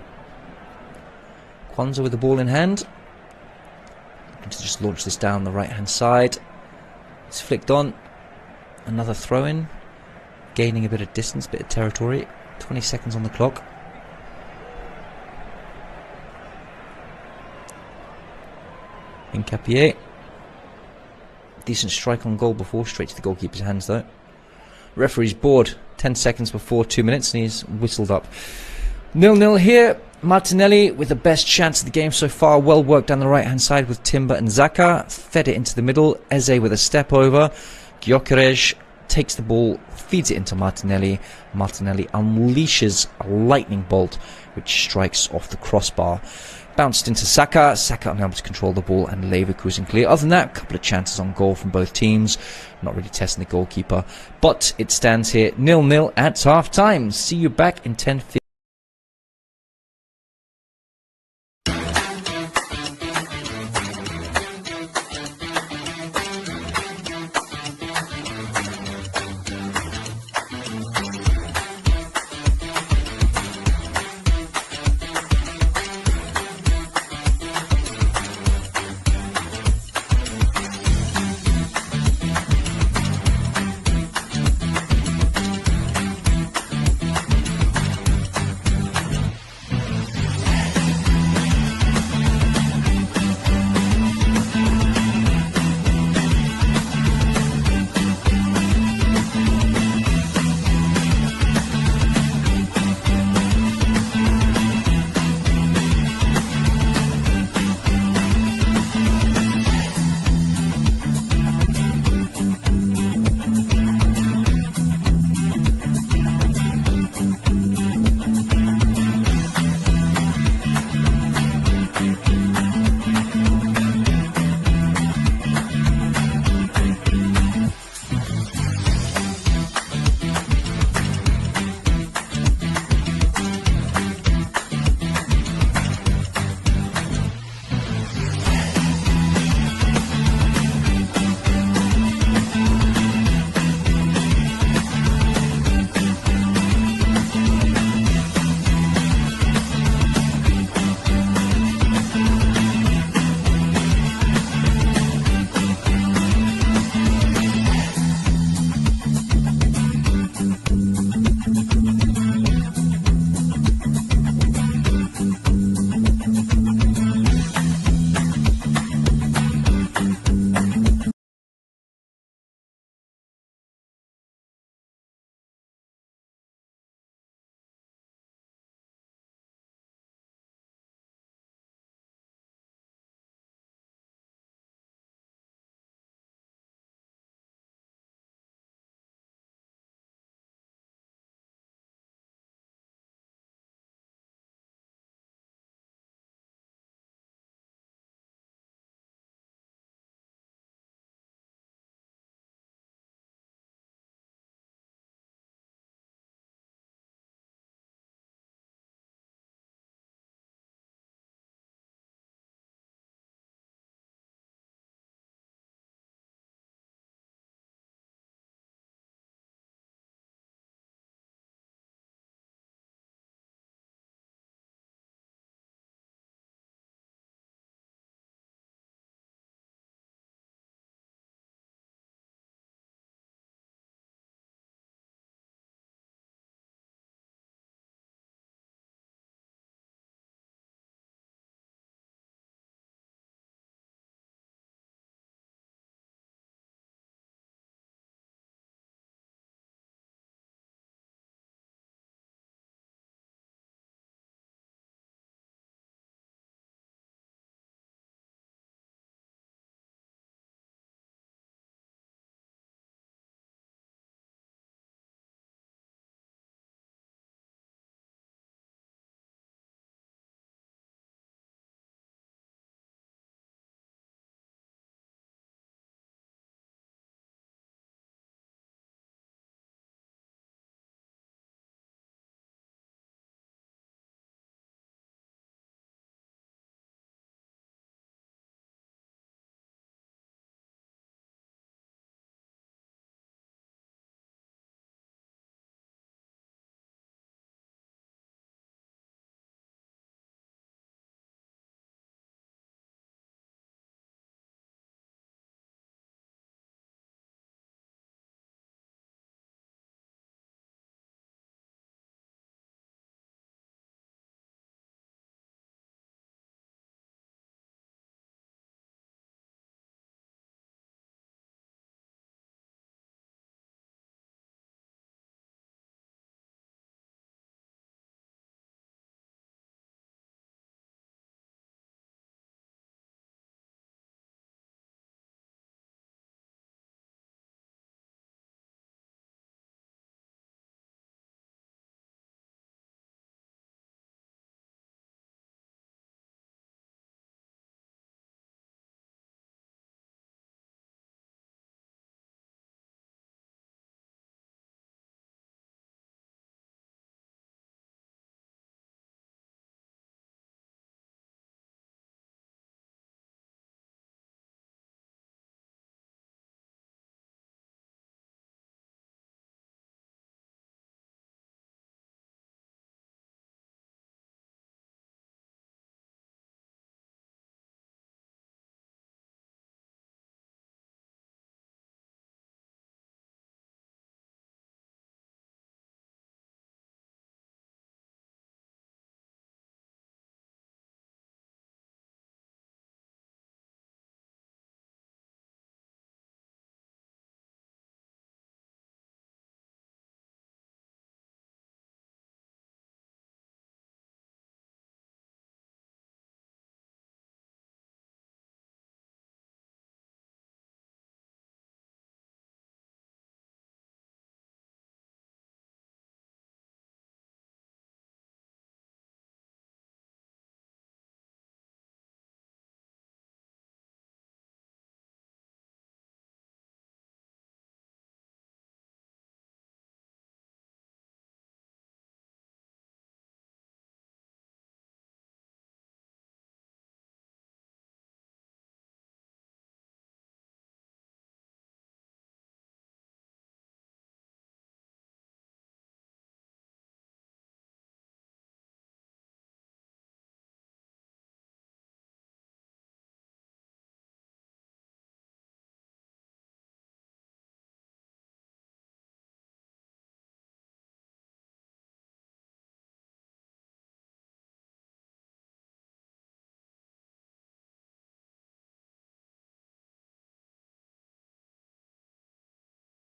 Kwanzaa with the ball in hand. Looking to just launch this down the right-hand side. It's flicked on. Another throw-in. Gaining a bit of distance, bit of territory. 20 seconds on the clock. Hincapié. Decent strike on goal before, straight to the goalkeeper's hands though. Referee's bored. 10 seconds before 2 minutes and he's whistled up. 0-0 here. Martinelli with the best chance of the game so far. Well worked down the right hand side with Timber and Xhaka. Fed it into the middle. Eze with a step over. Gyökeres takes the ball, feeds it into Martinelli. Martinelli unleashes a lightning bolt which strikes off the crossbar. Bounced into Saka. Saka unable to control the ball and Leverkusen clear. Other than that, a couple of chances on goal from both teams. Not really testing the goalkeeper. But it stands here 0-0 at half time. See you back in 10-15.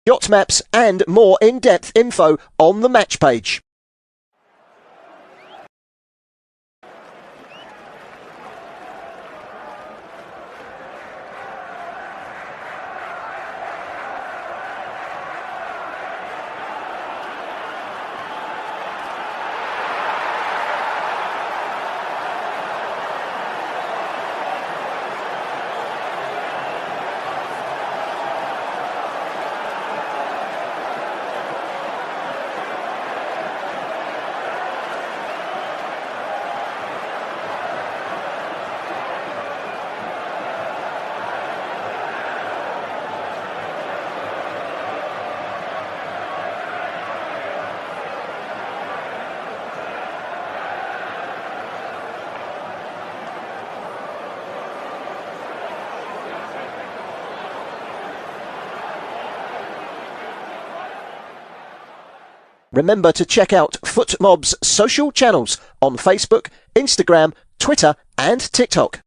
shot maps and more in-depth info on the match page. Remember to check out FootMob's social channels on Facebook, Instagram, Twitter and TikTok.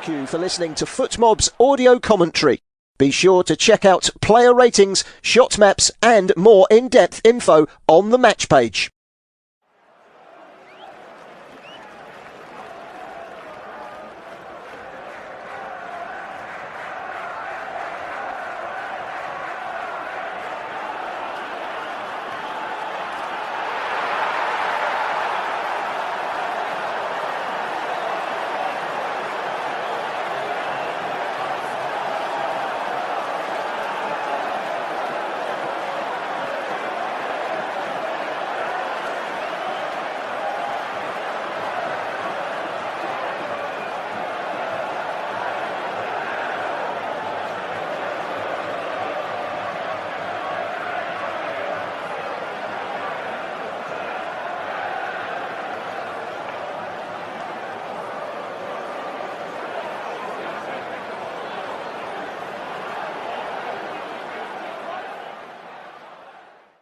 Thank you for listening to FootMob's audio commentary. Be sure to check out player ratings, shot maps and more in-depth info on the match page.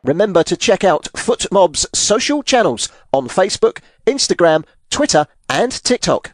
Remember to check out FootMob's social channels on Facebook, Instagram, Twitter and TikTok.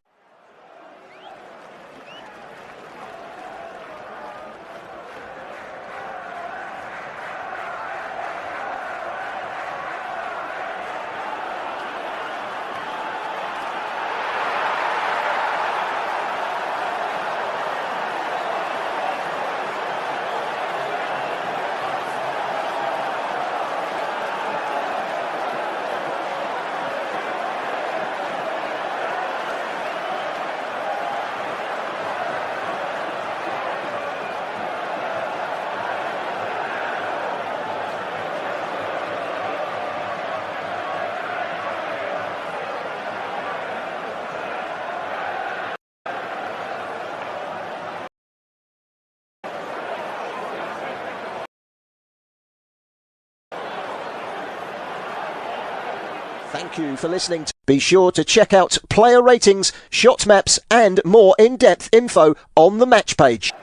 Thank you for listening. Be sure to check out player ratings, shot maps and more in-depth info on the match page.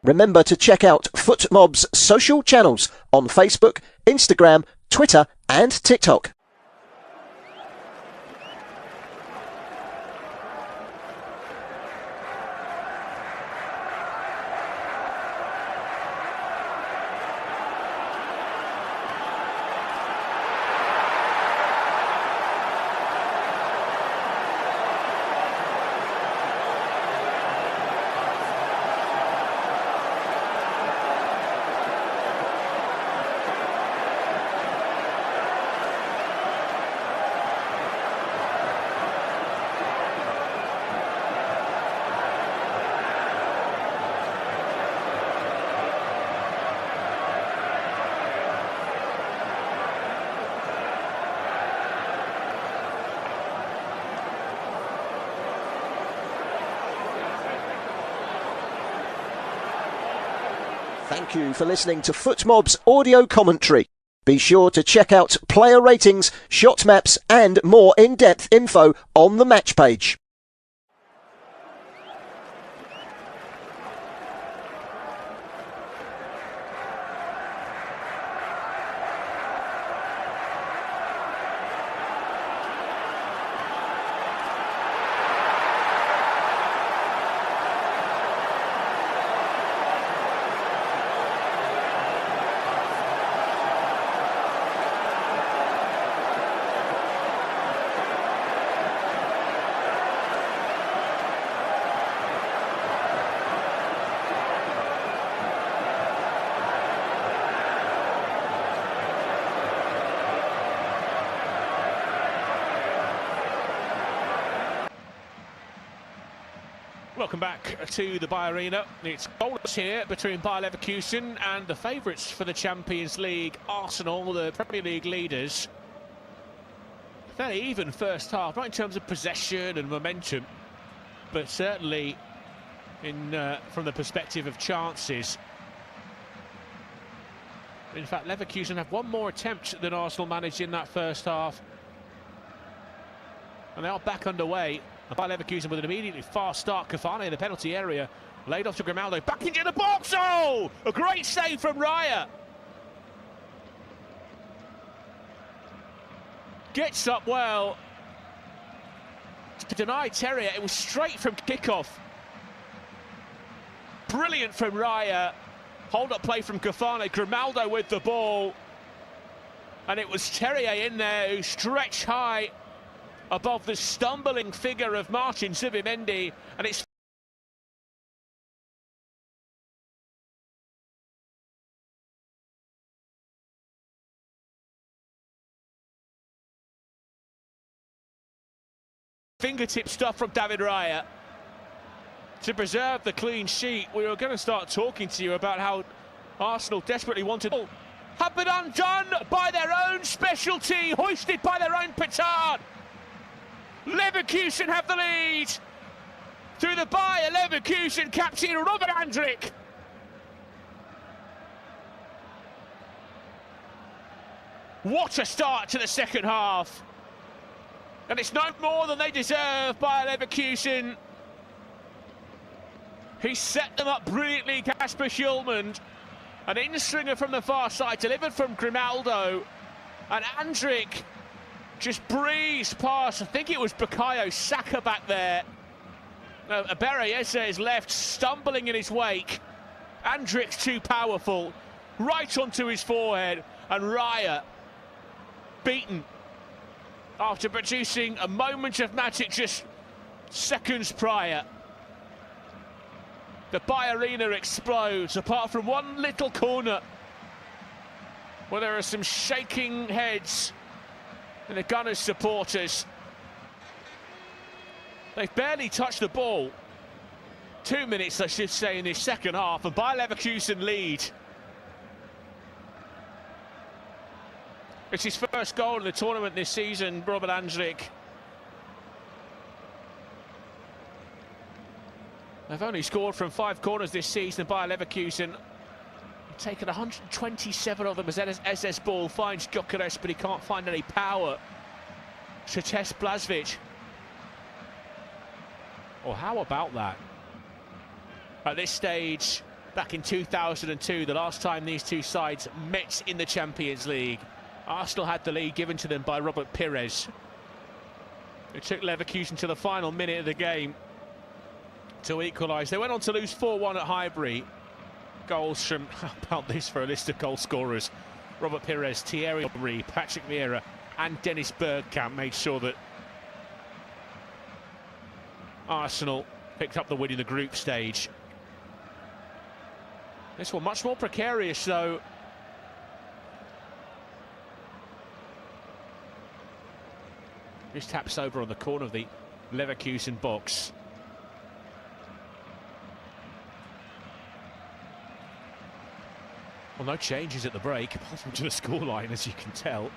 Remember to check out FootMob's social channels on Facebook, Instagram, Twitter and TikTok. Thank you for listening to FootMob's audio commentary. Be sure to check out player ratings, shot maps and more in-depth info on the match page. Welcome back to the Bayer Arena. It's goalless here between Bayer Leverkusen and the favourites for the Champions League, Arsenal, the Premier League leaders. Fairly even first half, not in terms of possession and momentum, but certainly from the perspective of chances. In fact, Leverkusen have one more attempt than Arsenal managed in that first half. And they are back underway. By Leverkusen with an immediately fast start. Cavani in the penalty area, laid off to Grimaldo, back into the box. Oh, a great save from Raya. Gets up well to deny Terrier. It was straight from kickoff. Brilliant from Raya. Hold up play from Cavani. Grimaldo with the ball, and it was Terrier in there who stretched high above the stumbling figure of Martin Zubimendi, and it's fingertip stuff from David Raya to preserve the clean sheet. We were going to start talking to you about how Arsenal desperately wanted have been undone by their own specialty, hoisted by their own petard. Leverkusen have the lead through the Bayer Leverkusen captain Robert Andrich. What a start to the second half. And it's no more than they deserve by Leverkusen. He set them up brilliantly, Kasper Schulman. An in-stringer from the far side, delivered from Grimaldo. And Andrich just breezed past, I think it was Bukayo Saka back there. Berayese is left, stumbling in his wake. Andrich's too powerful, right onto his forehead, and Raya beaten after producing a moment of magic just seconds prior. The Bayer Arena explodes, apart from one little corner where there are some shaking heads and the Gunners supporters. They've barely touched the ball. 2 minutes, I should say, in this second half, and Bayer Leverkusen lead. It's his first goal in the tournament this season, Robert Andrich. They've only scored from 5 corners this season. Bayer Leverkusen taken 127 of them as SS ball finds Gyökeres, but he can't find any power to test Blažević. Or how about that? At this stage, back in 2002, the last time these two sides met in the Champions League. Arsenal had the lead given to them by Robert Pires. It took Leverkusen to the final minute of the game to equalise. They went on to lose 4-1 at Highbury. Goals from, how about this for a list of goal scorers? Robert Pires, Thierry Henry, Patrick Vieira and Dennis Bergkamp made sure that Arsenal picked up the win in the group stage. This one much more precarious though. Just taps over on the corner of the Leverkusen box. Well, no changes at the break, apart from to the scoreline, as you can tell.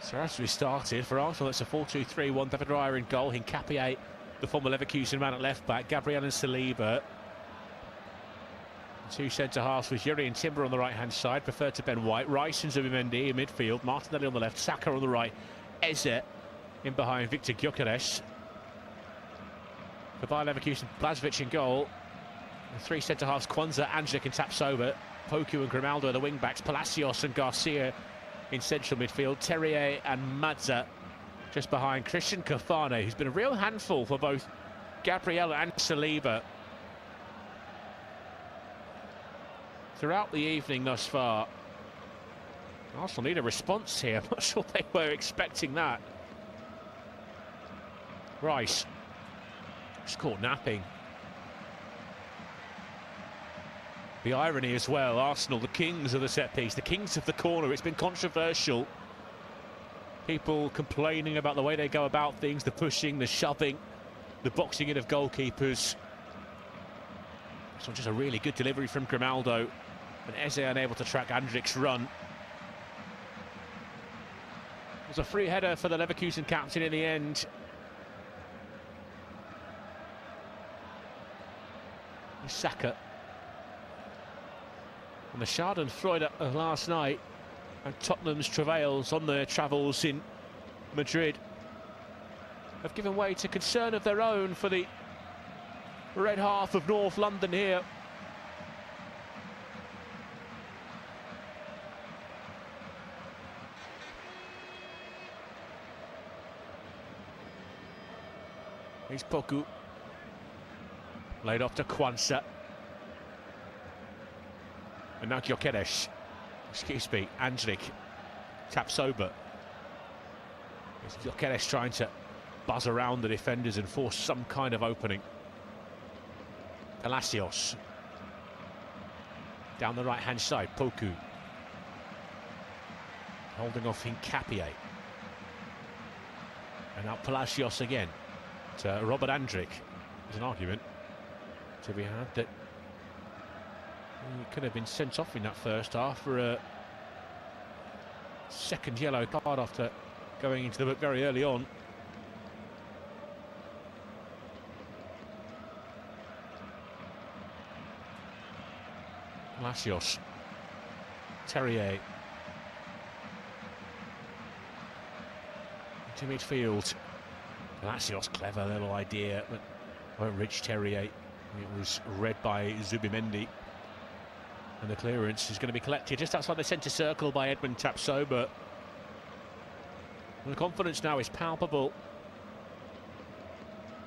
So as we started, for Arsenal, it's a 4-2-3-1. David Raya in goal. Hincapié, the former Leverkusen man at left-back. Gabriel and Saliba. Two centre-halves with Yuri and Timber on the right-hand side, preferred to Ben White. Rice and Zubimendi in midfield. Martinelli on the left. Saka on the right. Eze in behind Victor Gyökeres. For Bayer Leverkusen, Blažević in goal. The three centre-halves, Kwanzaa, Angelik and Tapsoba. Poku and Grimaldo are the wing-backs. Palacios and Garcia in central midfield. Terrier and Mazza just behind. Christian Kafane, who's been a real handful for both Gabriel and Saliba throughout the evening thus far. Arsenal need a response here. I'm not sure they were expecting that. Rice just caught napping. The irony as well, Arsenal, the kings of the set piece, the kings of the corner. It's been controversial. People complaining about the way they go about things, the pushing, the shoving, the boxing in of goalkeepers. So just a really good delivery from Grimaldo. And Eze unable to track Andrik's run. It was a free header for the Leverkusen captain in the end. Saka. And the Schadenfreude of last night and Tottenham's travails on their travels in Madrid have given way to concern of their own for the red half of North London here. Here's Poku. Laid off to Kwanzaa. And now Gyökeres. Excuse me, Angelik. Tapsoba. It's Gyökeres trying to buzz around the defenders and force some kind of opening. Palacios. Down the right-hand side, Poku. Holding off Hincapié. And now Palacios again to Robert Andrik. There's an argument to be had that he could have been sent off in that first half for a second yellow card after going into the book very early on. Palacios. Terrier. Into midfield. Palacios, clever little idea, but won't reach Terrier. It was read by Zubimendi. And the clearance is going to be collected just outside the centre circle by Edmund Tapsoba. And the confidence now is palpable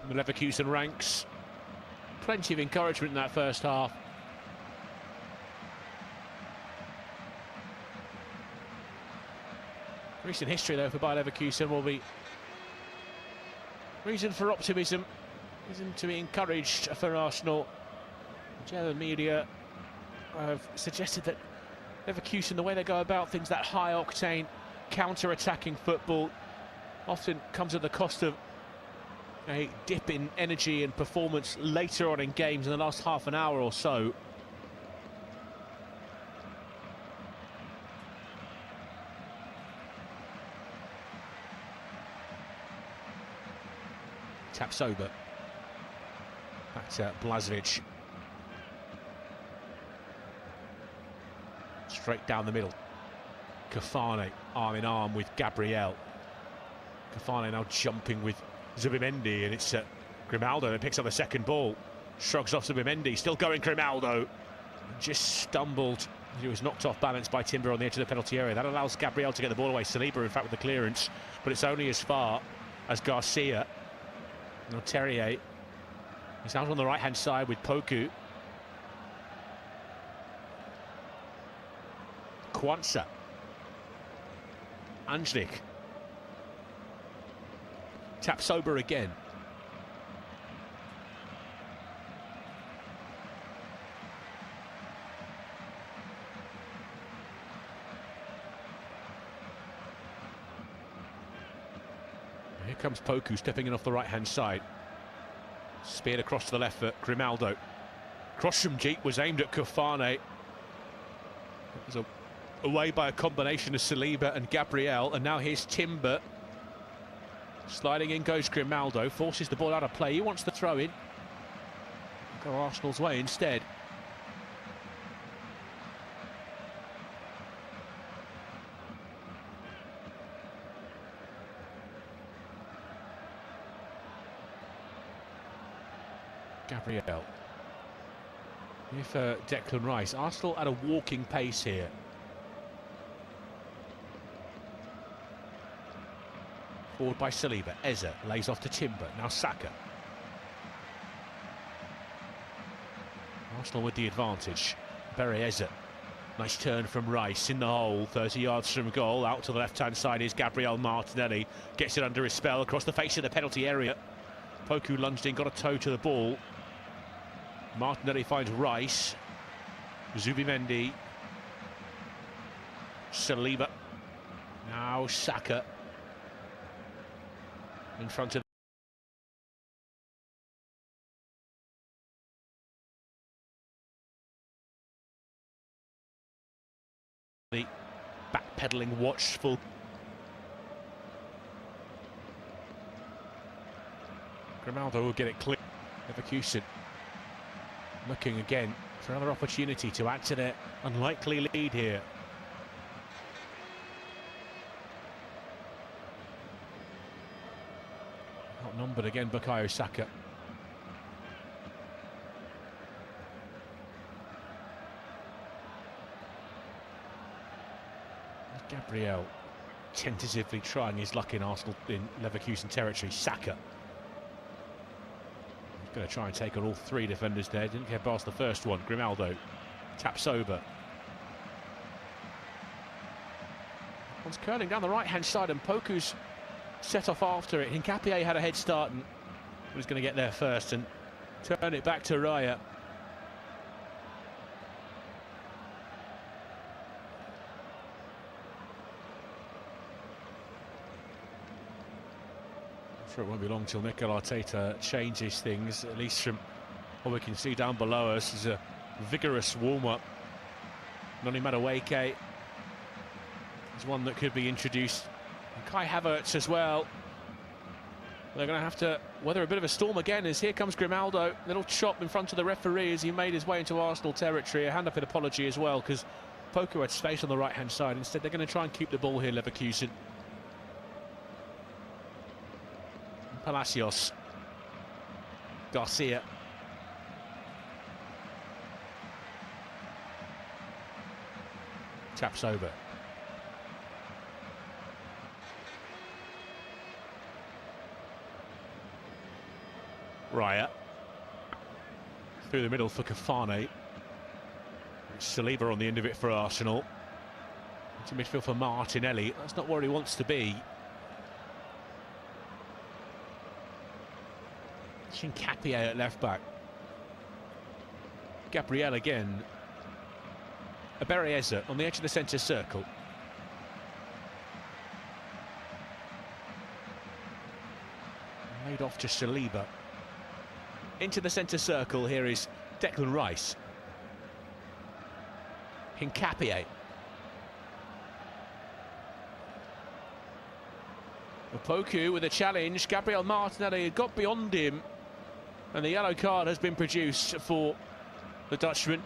in the Leverkusen ranks. Plenty of encouragement in that first half. Recent history though for Bayer Leverkusen will be reason for optimism, reason to be encouraged for Arsenal. German media have suggested that Leverkusen, the way they go about things, that high-octane, counter-attacking football, often comes at the cost of a dip in energy and performance later on in games in the last half an hour or so. Tapsoba. Back to Blažević. Straight down the middle. Kafane arm in arm with Gabriel. Kafane now jumping with Zubimendi, and it's Grimaldo that picks up the second ball. Shrugs off Zubimendi, still going Grimaldo. just stumbled. He was knocked off balance by Timber on the edge of the penalty area. That allows Gabriel to get the ball away. Saliba, in fact, with the clearance, but it's only as far as Garcia. Now Terrier, he's out on the right-hand side with Poku. Kwanzaa. Angelic. Taps over again. Here comes Poku stepping in off the right-hand side. Speared across to the left for Grimaldo. Cross from Jeet was aimed at Kofane. It was away by a combination of Saliba and Gabriel, and now here's Timber. Sliding in goes Grimaldo, forces the ball out of play. He wants the throw in. Go Arsenal's way instead. Gabriel. Here for Declan Rice. Arsenal at a walking pace here. Forward by Saliba. Eze lays off to Timber. Now Saka. Arsenal with the advantage. Barry Eze. Nice turn from Rice in the hole. 30 yards from goal. Out to the left-hand side is Gabriel Martinelli. Gets it under his spell across the face of the penalty area. Poku lunged in, got a toe to the ball. Martinelli finds Rice. Zubimendi. Saliba. Now Saka. In front of the backpedaling, watchful. Grimaldo will get it clear. Leverkusen looking again for another opportunity to add to their unlikely lead here. Outnumbered again, Bukayo Saka. Gabriel tentatively trying his luck in Arsenal in Leverkusen territory. Saka. He's going to try and take on all three defenders there. Didn't get past the first one. Grimaldo taps over. One's curling down the right-hand side, and Poku's set off after it. Hincapié had a head start and was going to get there first and turn it back to Raya. I'm sure it won't be long till Mikel Arteta changes things, at least from what we can see down below us. Is a vigorous warm-up. Noni Madueke is one that could be introduced. And Kai Havertz as well. They're going to have to weather a bit of a storm again, as here comes Grimaldo. Little chop in front of the referee as he made his way into Arsenal territory. A hand-up in apology as well, because Poku had space on the right-hand side. Instead, they're going to try and keep the ball here, Leverkusen. Palacios. Garcia. Taps over. Raya. Through the middle for Kofane. Saliba on the end of it for Arsenal. Into midfield for Martinelli. That's not where he wants to be. Hincapié at left back. Gabriel again. Aberieza on the edge of the centre circle. Laid off to Saliba. Into the centre circle, here is Declan Rice. Hincapié. Poku with a challenge. Gabriel Martinelli had got beyond him, and the yellow card has been produced for the Dutchman.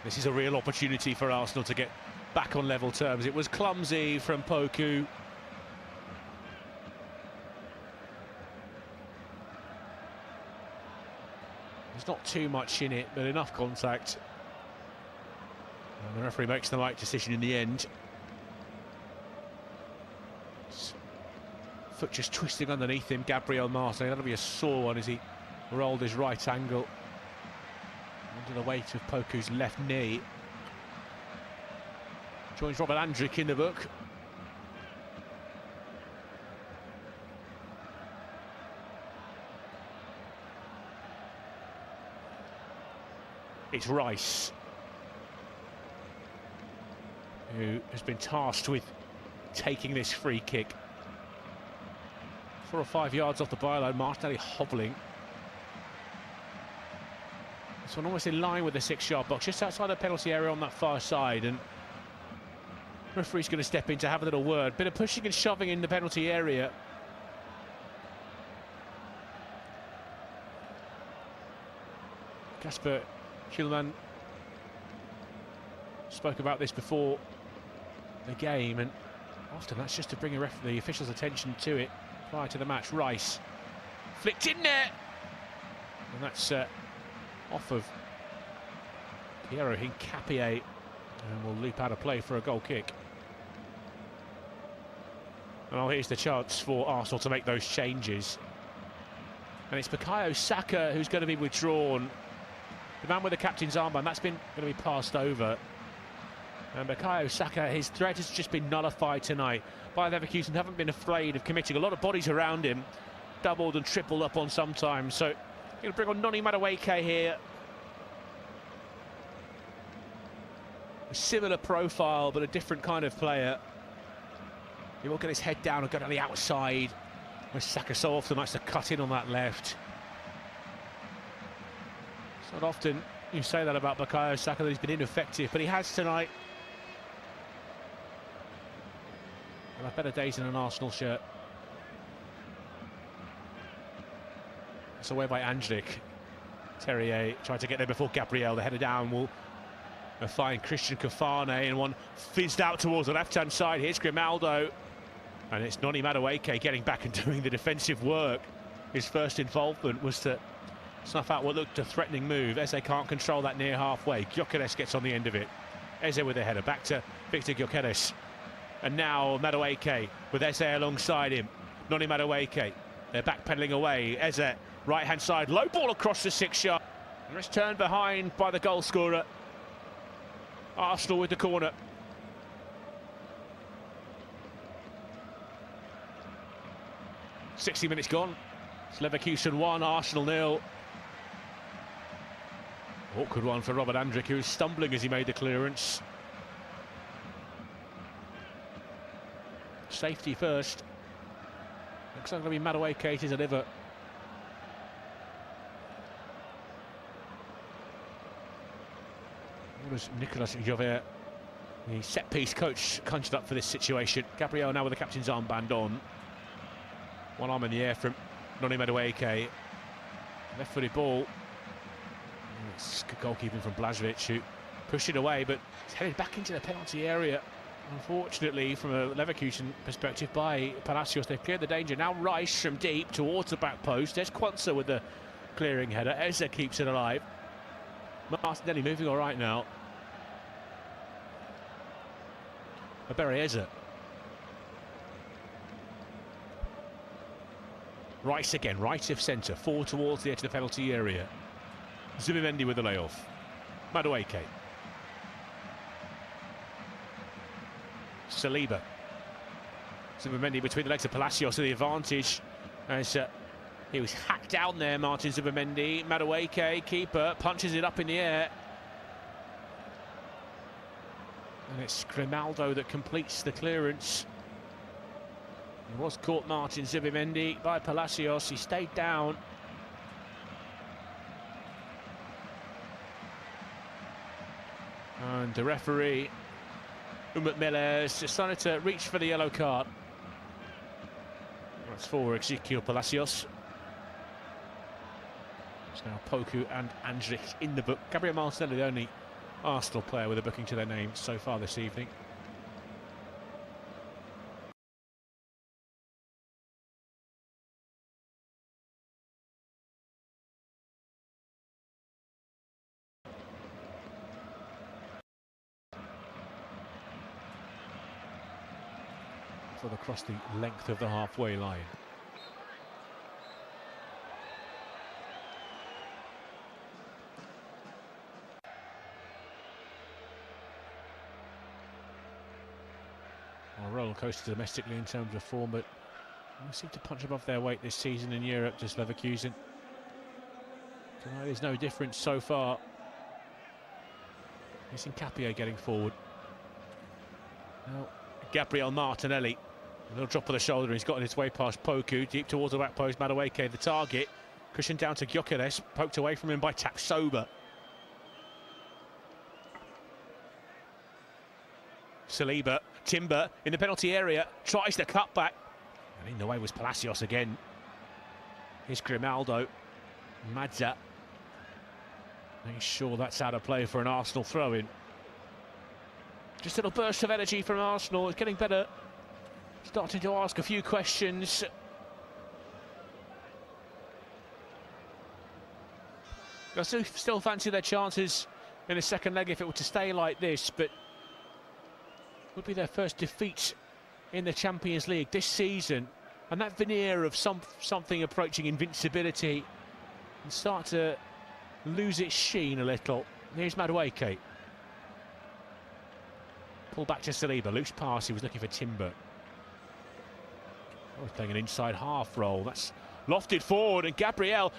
This is a real opportunity for Arsenal to get back on level terms. It was clumsy from Poku. There's not too much in it, but enough contact. And the referee makes the right decision in the end. Foot just twisting underneath him, Gabriel Martin. That'll be a sore one as he rolled his right ankle under the weight of Poku's left knee. Joins Robert Andrick in the book. It's Rice who has been tasked with taking this free kick. 4 or 5 yards off the byline, Martinelli hobbling. This one almost in line with the 6-yard box, just outside the penalty area on that far side, and referee's going to step in to have a little word. Bit of pushing and shoving in the penalty area. Kasper Schillmann spoke about this before the game, and often that's just to bring the official's attention to it prior to the match. Rice flicked in there, and that's off of Piero Hincapié, and will loop out of play for a goal kick. Well, here's the chance for Arsenal to make those changes, and it's Bukayo Saka who's going to be withdrawn. The man with the captain's armband, that's going to be passed over. And Bukayo Saka, his threat has just been nullified tonight by Leverkusen. Haven't been afraid of committing a lot of bodies around him, doubled and tripled up on sometimes. So he'll bring on Noni Madueke here. A similar profile, but a different kind of player. He will get his head down and go to the outside, where Saka so often likes to cut in on that left. It's not often you say that about Bukayo Saka, that he's been ineffective, but he has tonight. He'll have better days in an Arsenal shirt. It's away by Andrick. Terrier tried to get there before Gabriel. The header down will find Christian Kafane, and one fizzed out towards the left-hand side. Here's Grimaldo, and it's Noni Madueke getting back and doing the defensive work. His first involvement was to snuff out what looked a threatening move. Eze can't control that near halfway. Gyökeres gets on the end of it. Eze with a header, back to Victor Gyökeres. And now Madueke with Eze alongside him. Noni Madueke, they're backpedaling away. Eze, right-hand side, low ball across the 6-yard. And it's turned behind by the goal scorer. Arsenal with the corner. "60 minutes gone. It's Leverkusen 1, Arsenal 0. Awkward one for Robert Andrick, who was stumbling as he made the clearance. Safety first. Looks like going to be Madueke to deliver. Was Nicolas Jover, the set-piece coach, conjured up for this situation. Gabriel now with the captain's armband on. One arm in the air from Noni Madueke. Left-footed ball. It's good goalkeeping from Blažević, who pushed it away, but it's headed back into the penalty area. Unfortunately, from a Leverkusen perspective, by Palacios, they've cleared the danger. Now Rice from deep towards the back post. There's Quansah with the clearing header. Eze keeps it alive. Martinelli moving all right now. Barry Eze. Rice again, right of centre, forward towards the edge of the penalty area. Zubimendi with the layoff. Madueke. Saliba. Zubimendi between the legs of Palacios to the advantage as he was hacked down there, Martin Zubimendi. Madueke, keeper, punches it up in the air. And it's Grimaldo that completes the clearance. He was caught, Martin Zubimendi, by Palacios. He stayed down. And the referee, Umut Miller, decided to reach for the yellow card. That's for Ezequiel Palacios. It's now Poku and Andrić in the book. Gabriel Martinelli, the only Arsenal player with a booking to their name so far this evening. travelled across the length of the halfway line. A roller coaster domestically in terms of form, but they seem to punch above their weight this season in Europe, just Leverkusen. Tonight there's no difference so far. It's Capio getting forward. Now, Gabriel Martinelli. A little drop of the shoulder, he's gotten his way past Poku, deep towards the back post, Madueke the target. Cushion down to Gyökeres, poked away from him by Tapsoba. Saliba, Timber in the penalty area, tries the cutback. And in the way was Palacios again. Here's Grimaldo. Madza. He's sure that's out of play for an Arsenal throw-in. Just a little burst of energy from Arsenal. It's getting better. Starting to ask a few questions. I still fancy their chances in the second leg if it were to stay like this, but would be their first defeat in the Champions League this season, and that veneer of something approaching invincibility and start to lose its sheen a little. Here's Madueke. Pull back to Saliba, loose pass, he was looking for Timber. Oh, he's playing an inside half role, that's lofted forward, and Gabriel,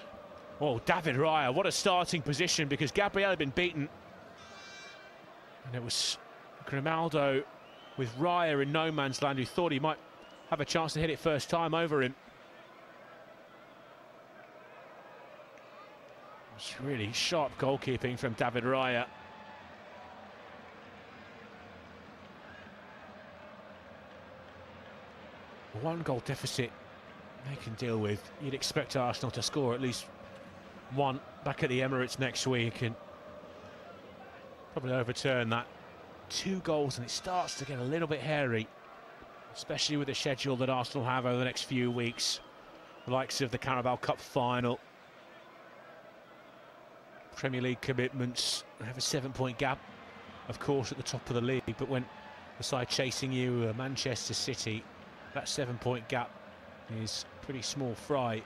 oh, David Raya, what a starting position, because Gabriel had been beaten. And it was Grimaldo with Raya in no man's land, who thought he might have a chance to hit it first time over him. It's really sharp goalkeeping from David Raya. One goal deficit they can deal with. You'd expect Arsenal to score at least one back at the Emirates next week and probably overturn that. 2 goals and it starts to get a little bit hairy, especially with the schedule that Arsenal have over the next few weeks. The likes of the Carabao Cup final, Premier League commitments. They have a 7-point gap, of course, at the top of the league, but when the side chasing you, Manchester City, that 7-point gap is pretty small fry.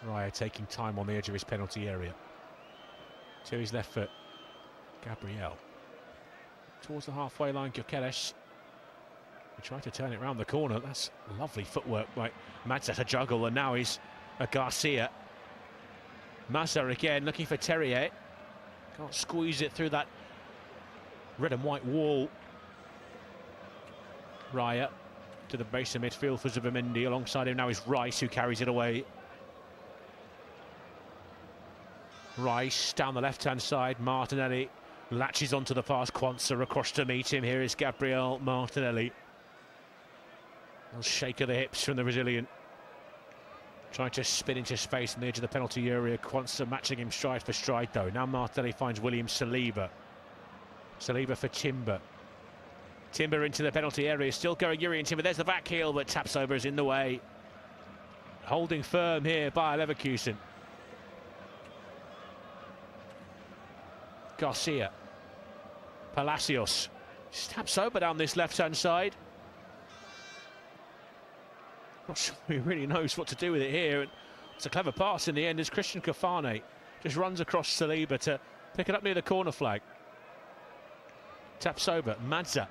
Raya taking time on the edge of his penalty area. To his left foot, Gabriel. Towards the halfway line, Gyökeres. He tried to turn it round the corner. That's lovely footwork by Madza to juggle, and now he's Garcia. Mazza again, looking for Terrier. Can't squeeze it through that red and white wall. Raya to the base of midfield for Zubimendi. Alongside him now is Rice, who carries it away. Rice down the left-hand side. Martinelli latches onto the pass. Quansah across to meet him. Here is Gabriel Martinelli. A shake of the hips from the Brazilian. Trying to spin into space on the edge of the penalty area. Quansah matching him stride for stride though. Now Martinelli finds William Saliba. Saliba for Timber. Timber into the penalty area. Still going Yuri and Timber. There's the back heel, but Tapsoba is in the way. Holding firm here by Leverkusen. Garcia. Palacios. Tapsoba down this left-hand side. Not sure he really knows what to do with it here. It's a clever pass in the end as Christian Kafane just runs across Saliba to pick it up near the corner flag. Tapsoba, Madza.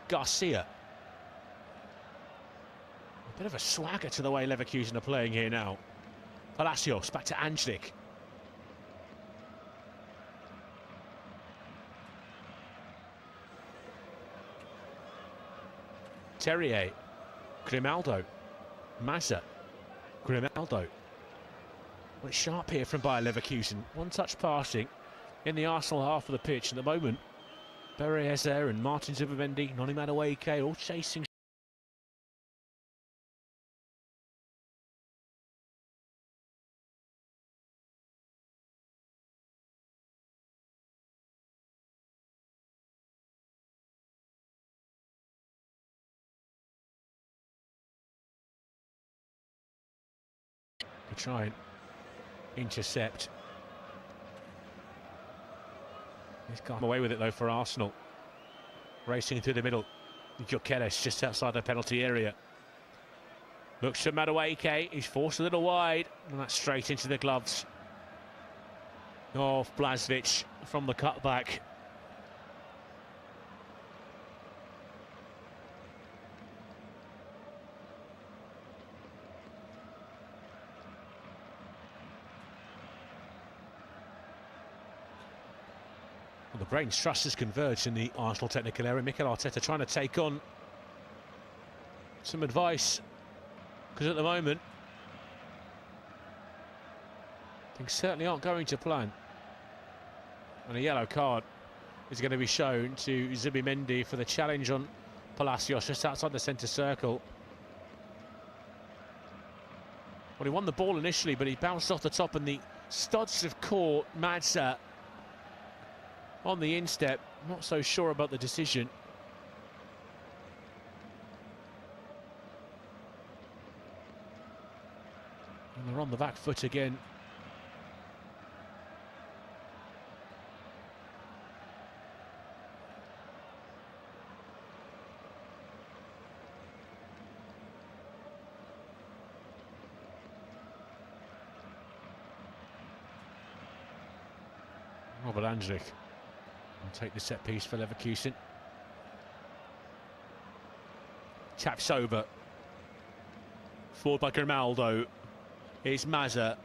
Garcia. A bit of a swagger to the way Leverkusen are playing here now. Palacios, back to Angelik. Terrier, Grimaldo, Mazza, Grimaldo. Well, it's sharp here from Bayer Leverkusen. One touch passing in the Arsenal half of the pitch at the moment. Beriezer and Martin Zubimendi, Noni Madueke all chasing to try and intercept. He's gone away with it though for Arsenal. Racing through the middle. Gyökeres just outside the penalty area. Looks to Madueke. He's forced a little wide. And that's straight into the gloves of Blažević from the cutback. Well, the brains trust has converged in the Arsenal technical area. Mikel Arteta trying to take on some advice, because at the moment things certainly aren't going to plan. And a yellow card is going to be shown to Zubimendi for the challenge on Palacios just outside the centre circle. Well, he won the ball initially, but he bounced off the top and the studs have caught Madsa on the instep. Not so sure about the decision. And they're on the back foot again. Robert Andrich will take the set piece for Leverkusen. Taps over. Forward by Grimaldo. Here's Mazza.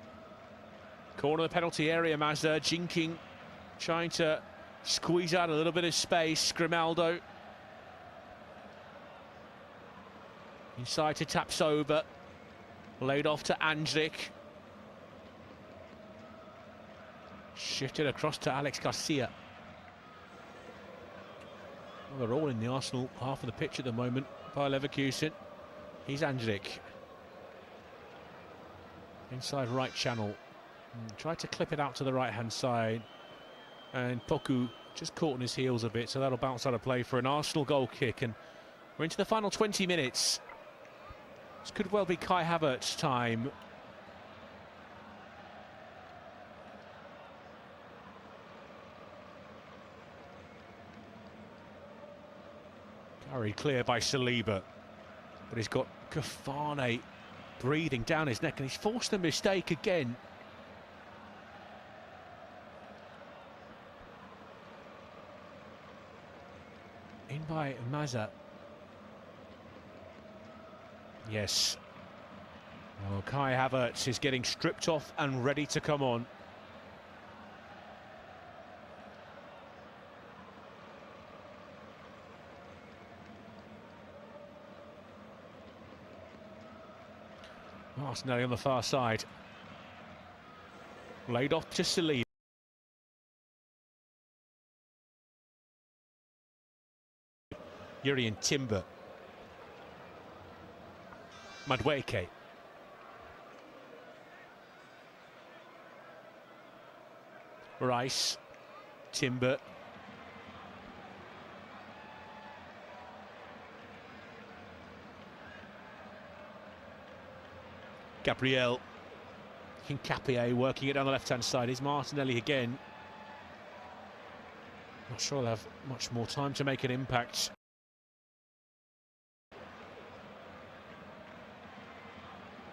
Corner of the penalty area, Mazza jinking, trying to squeeze out a little bit of space. Grimaldo. Inside to Tapsoba. Laid off to Andrich. Shifted across to Alex Garcia. Well, they're all in the Arsenal half of the pitch at the moment by Leverkusen. He's Andrich. Inside right channel. Tried to clip it out to the right-hand side. And Poku just caught on his heels a bit, so that'll bounce out of play for an Arsenal goal kick. And we're into the final 20 minutes. This could well be Kai Havertz's time. Carried clear by Saliba, but he's got Kafane breathing down his neck, and he's forced a mistake again. In by Mazza. Yes. Oh, Kai Havertz is getting stripped off and ready to come on. Martinelli on the far side. Laid off to Saliba. Jurrien Timber. Madueke. Rice. Timber. Gabriel. Hincapié working it down the left-hand side. Is Martinelli again. Not sure they'll have much more time to make an impact.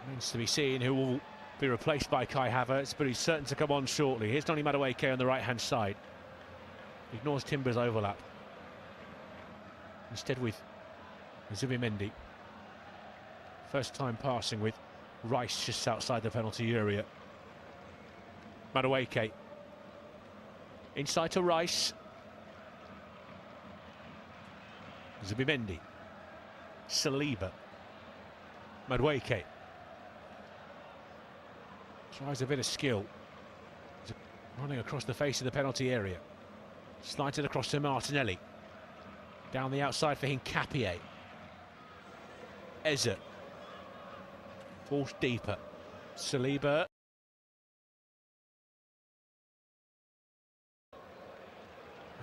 Remains to be seen who will be replaced by Kai Havertz, but he's certain to come on shortly. Here's Noni Madueke on the right-hand side. Ignores Timber's overlap. Instead with Zubimendi. First time passing with Rice just outside the penalty area. Madueke. Inside to Rice. Zubimendi. Saliba. Madueke. Tries a bit of skill. Running across the face of the penalty area. Slides it across to Martinelli. Down the outside for Hincapié. Eze. Forced deeper. Saliba.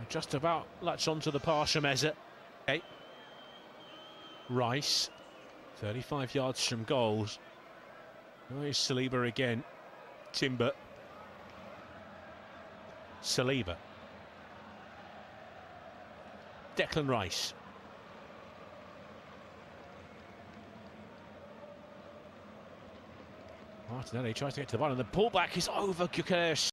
Just about latch onto the pass from Eze. Okay. Rice. 35 yards from goals. Oh, here's Saliba again. Timber. Saliba. Declan Rice. Martinelli tries to get to the ball, and the pullback is over Gyökeres.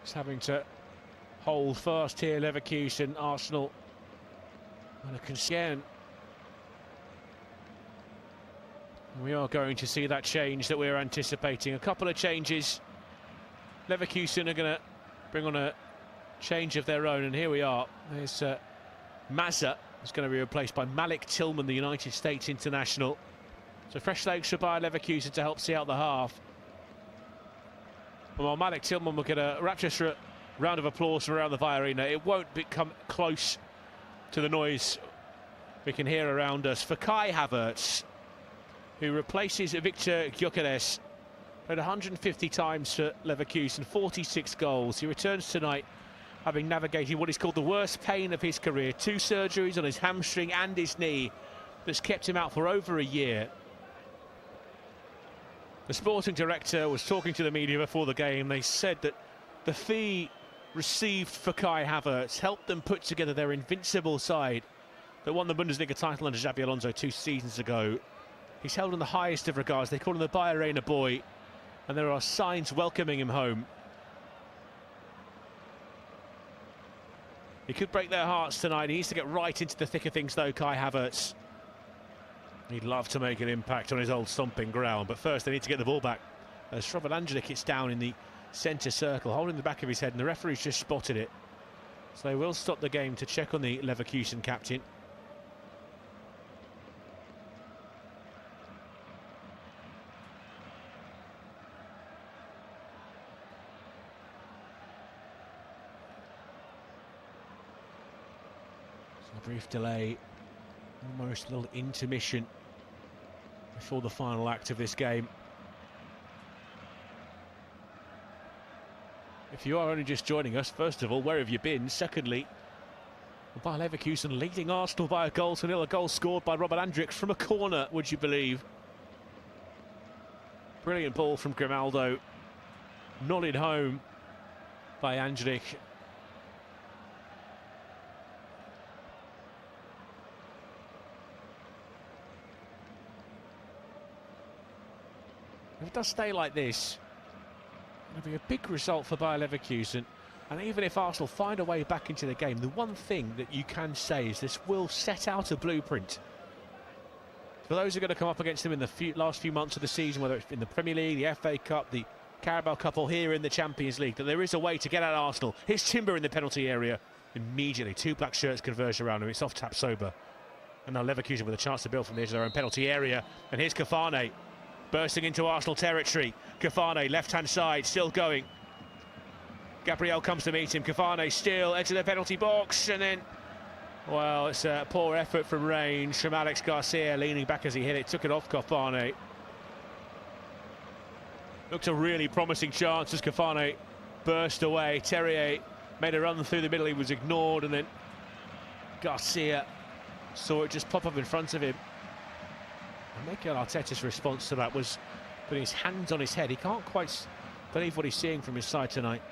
He's having to hold fast here, Leverkusen. Arsenal on a concern. We are going to see that change that we're anticipating. A couple of changes. Leverkusen are going to bring on a change of their own, and here we are. There's Mazza is going to be replaced by Malik Tillman, the United States international. So fresh legs for Bayer Leverkusen to help see out the half. Well, Malik Tillman will get a rapturous round of applause from around the Bayer Arena. It won't come close to the noise we can hear around us. For Kai Havertz, who replaces Victor Gyökeres, played 150 times for Leverkusen, 46 goals. He returns tonight having navigated what is called the worst pain of his career. 2 surgeries on his hamstring and his knee that's kept him out for over a year. The sporting director was talking to the media before the game. They said that the fee received for Kai Havertz helped them put together their invincible side that won the Bundesliga title under Xabi Alonso 2 seasons ago. He's held in the highest of regards. They call him the Bayer Arena boy, and there are signs welcoming him home. He could break their hearts tonight. He needs to get right into the thick of things, though, Kai Havertz. He'd love to make an impact on his old stomping ground, but first they need to get the ball back. As Slobodan Anđelić hits down in the centre circle, holding the back of his head, and the referee's just spotted it. So they will stop the game to check on the Leverkusen captain. So a brief delay, almost a little intermission before the final act of this game. If you are only just joining us, first of all, where have you been? Secondly, Bayer Leverkusen leading Arsenal by a goal to nil. A goal scored by Robert Andrich from a corner, would you believe? Brilliant ball from Grimaldo, nodded home by Andrich. If it does stay like this, it'll be a big result for Bayer Leverkusen. And even if Arsenal find a way back into the game, the one thing that you can say is this will set out a blueprint for those who are going to come up against them in the last few months of the season, whether it's in the Premier League, the FA Cup, the Carabao Cup, or here in the Champions League, that there is a way to get at Arsenal. Here's Timber in the penalty area. Immediately, 2 black shirts converge around him. It's off tap sober. And now Leverkusen with a chance to build from the edge of their own penalty area. And here's Kafane, bursting into Arsenal territory. Kafane, left-hand side, still going. Gabriel comes to meet him. Kafane still edge of the penalty box, and then, well, it's a poor effort from range from Alex Garcia, leaning back as he hit it, took it off Kafane. Looked a really promising chance as Kafane burst away. Terrier made a run through the middle, he was ignored, and then Garcia saw it just pop up in front of him. And Mikel Arteta's response to that was putting his hands on his head. He can't quite believe what he's seeing from his side tonight.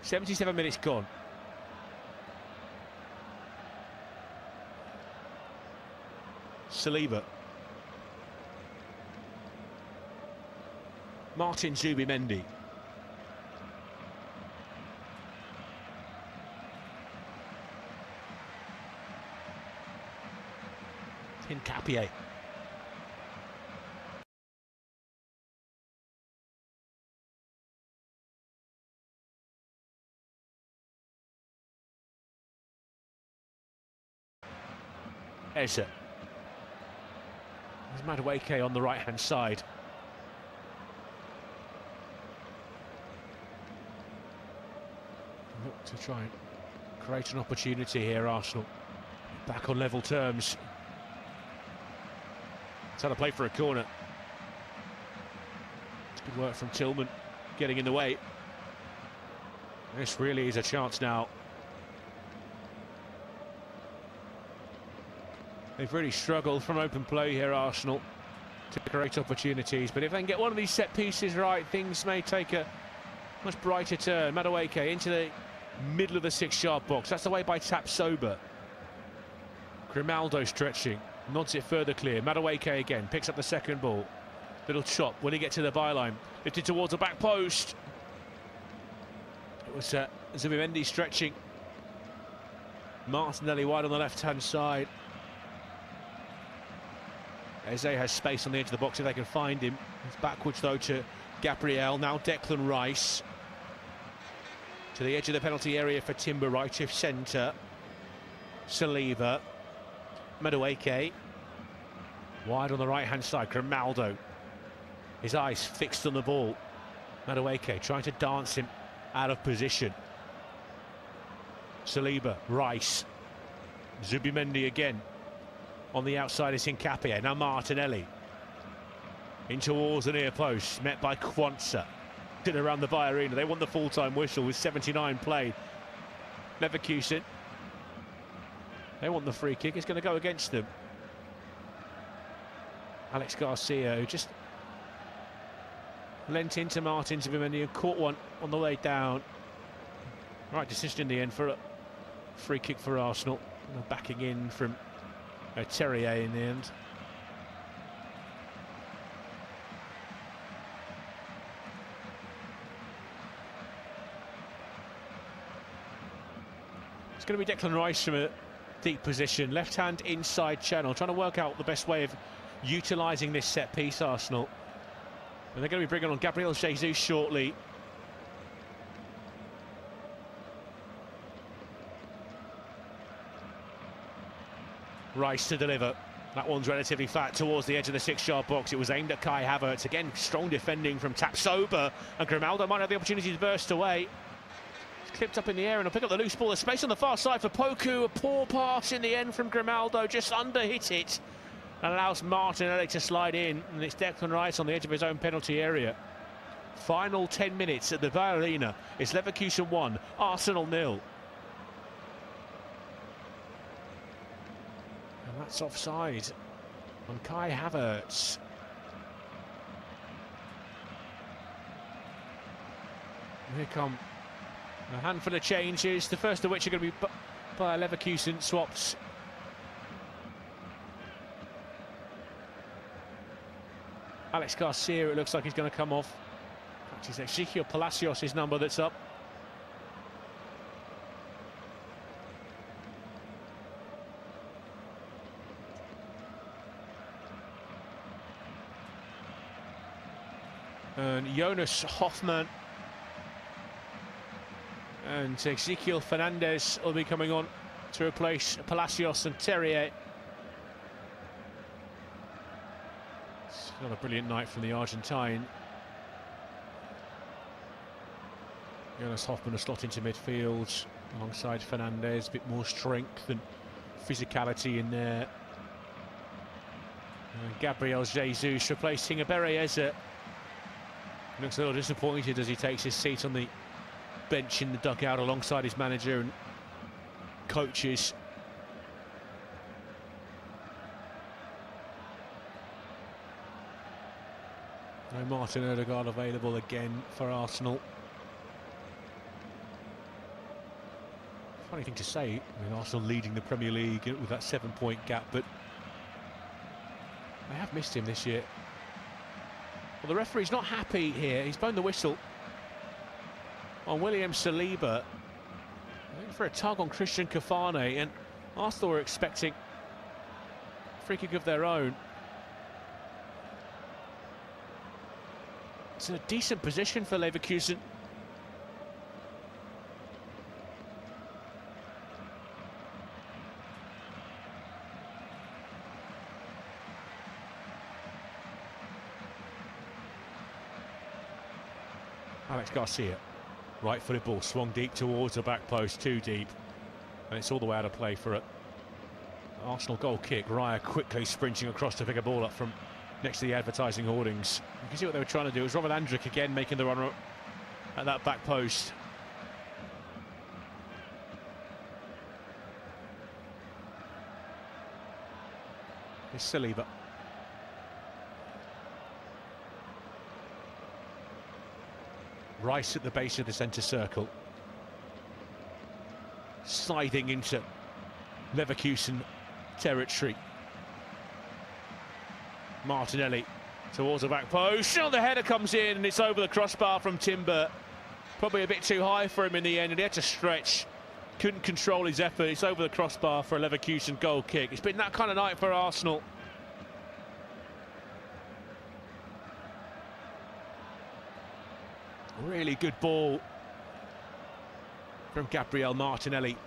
77 minutes gone. Saliba. Martin Zubimendi. Hincapié. Eze. There's Madueke on the right-hand side. Look to try and create an opportunity here, Arsenal. Back on level terms. It's had a play for a corner. It's good work from Tillman, getting in the way. This really is a chance now. They've really struggled from open play here, Arsenal, to create opportunities. But if they can get one of these set pieces right, things may take a much brighter turn. Madueke into the middle of the 6-yard box. That's the way by Tapsoba. Grimaldo stretching, nods it further clear. Madueke again, picks up the second ball. Little chop, when he gets to the byline. Lifted towards the back post. It was Zubimendi stretching. Martinelli wide on the left-hand side. Eze has space on the edge of the box if they can find him. It's backwards though to Gabriel, now Declan Rice. To the edge of the penalty area for Timber, right of centre. Saliba. Madueke. Wide on the right-hand side, Grimaldo. His eyes fixed on the ball. Madueke trying to dance him out of position. Saliba, Rice. Zubimendi again. On the outside is Hincapie, now Martinelli. In towards the near post, met by Kwanzaa. Around the Bay Arena, they want the full-time whistle with 79 played. Leverkusen, they want the free kick, it's going to go against them. Alex Garcia, who just lent into Martin Zubimendi and caught one on the way down. Right decision in the end for a free kick for Arsenal. Backing in from Terrier in the end. It's going to be Declan Rice from a deep position, left hand inside channel, trying to work out the best way of utilising this set piece, Arsenal. And they're going to be bringing on Gabriel Jesus shortly. Rice to deliver. That one's relatively flat towards the edge of the 6-yard box. It was aimed at Kai Havertz. Again, strong defending from Tapsoba. And Grimaldo might have the opportunity to burst away. It's clipped up in the air and he'll pick up the loose ball. There's space on the far side for Poku. A poor pass in the end from Grimaldo. Just under hit it. And allows Martinelli to slide in. And it's Declan Rice on the edge of his own penalty area. Final 10 minutes at the Bay Arena. It's Leverkusen 1, Arsenal 0. That's offside on Kai Havertz. Here come a handful of changes, the first of which are going to be by Leverkusen swaps. Alex Garcia, it looks like he's going to come off. It's Ezequiel Palacios' number that's up. And Jonas Hoffmann and Ezequiel Fernandez will be coming on to replace Palacios and Terrier. It's not a brilliant night from the Argentine. Jonas Hoffmann will slot into midfield alongside Fernandez. A bit more strength and physicality in there. And Gabriel Jesus replacing Eze. Looks a little disappointed as he takes his seat on the bench in the dugout alongside his manager and coaches. No Martin Odegaard available again for Arsenal. Funny thing to say, I mean, Arsenal leading the Premier League with that 7-point gap, but they have missed him this year. Well, the referee's not happy here. He's blown the whistle on William Saliba. For a tug on Christian Kafane, and Arsenal were expecting a free kick of their own. It's a decent position for Leverkusen. Alex Garcia, right-footed ball, swung deep towards the back post, too deep. And it's all the way out of play for Arsenal goal kick. Raya quickly sprinting across to pick a ball up from next to the advertising hoardings. You can see what they were trying to do. It was Robert Andrick again making the run at that back post. It's Saliba. Rice at the base of the centre circle. Sliding into Leverkusen territory. Martinelli towards the back post. Oh, the header comes in and it's over the crossbar from Timber. Probably a bit too high for him in the end, and he had to stretch. Couldn't control his effort. It's over the crossbar for a Leverkusen goal kick. It's been that kind of night for Arsenal. Really good ball from Gabriel Martinelli.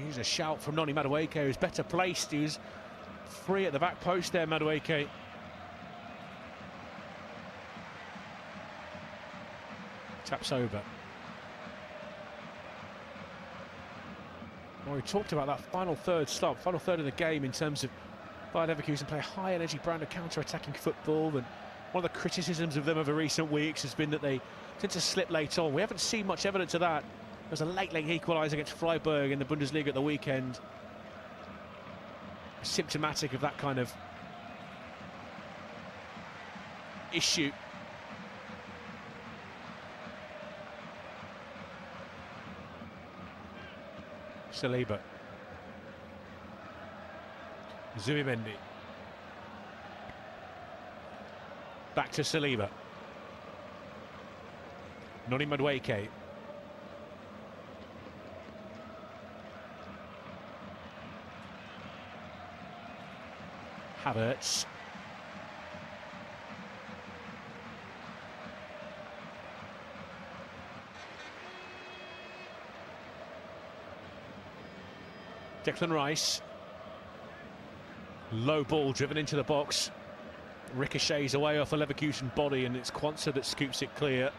Here's a shout from Noni Madueke, who's better placed. He was free at the back post there, Madueke. Taps over. Well, we talked about that final third of the game in terms of Bayer Leverkusen play a high energy brand of counter-attacking football, and one of the criticisms of them over recent weeks has been that they tend to slip late on. We haven't seen much evidence of that. There was a late equaliser against Freiburg in the Bundesliga at the weekend. Symptomatic of that kind of issue. Saliba. Zubimendi. Back to Saliba. Noni Madueke. Havertz. Declan Rice. Low ball driven into the box. Ricochets away off a Leverkusen body, and it's Quansah that scoops it clear.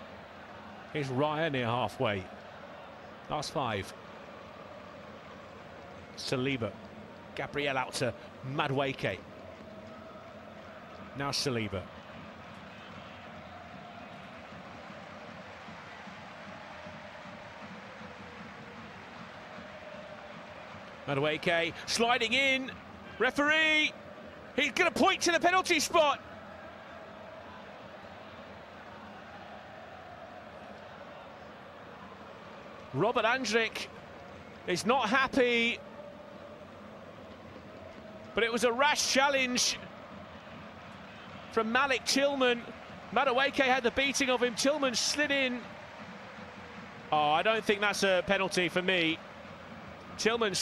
Here's Raya near halfway. Last 5. Saliba. Gabriel out to Madueke. Now Saliba. Madueke sliding in. Referee. He's going to point to the penalty spot. Robert Andrick is not happy, but it was a rash challenge from Malik Tillman. Madueke had the beating of him. Tillman slid in. Oh, I don't think that's a penalty for me. Tillman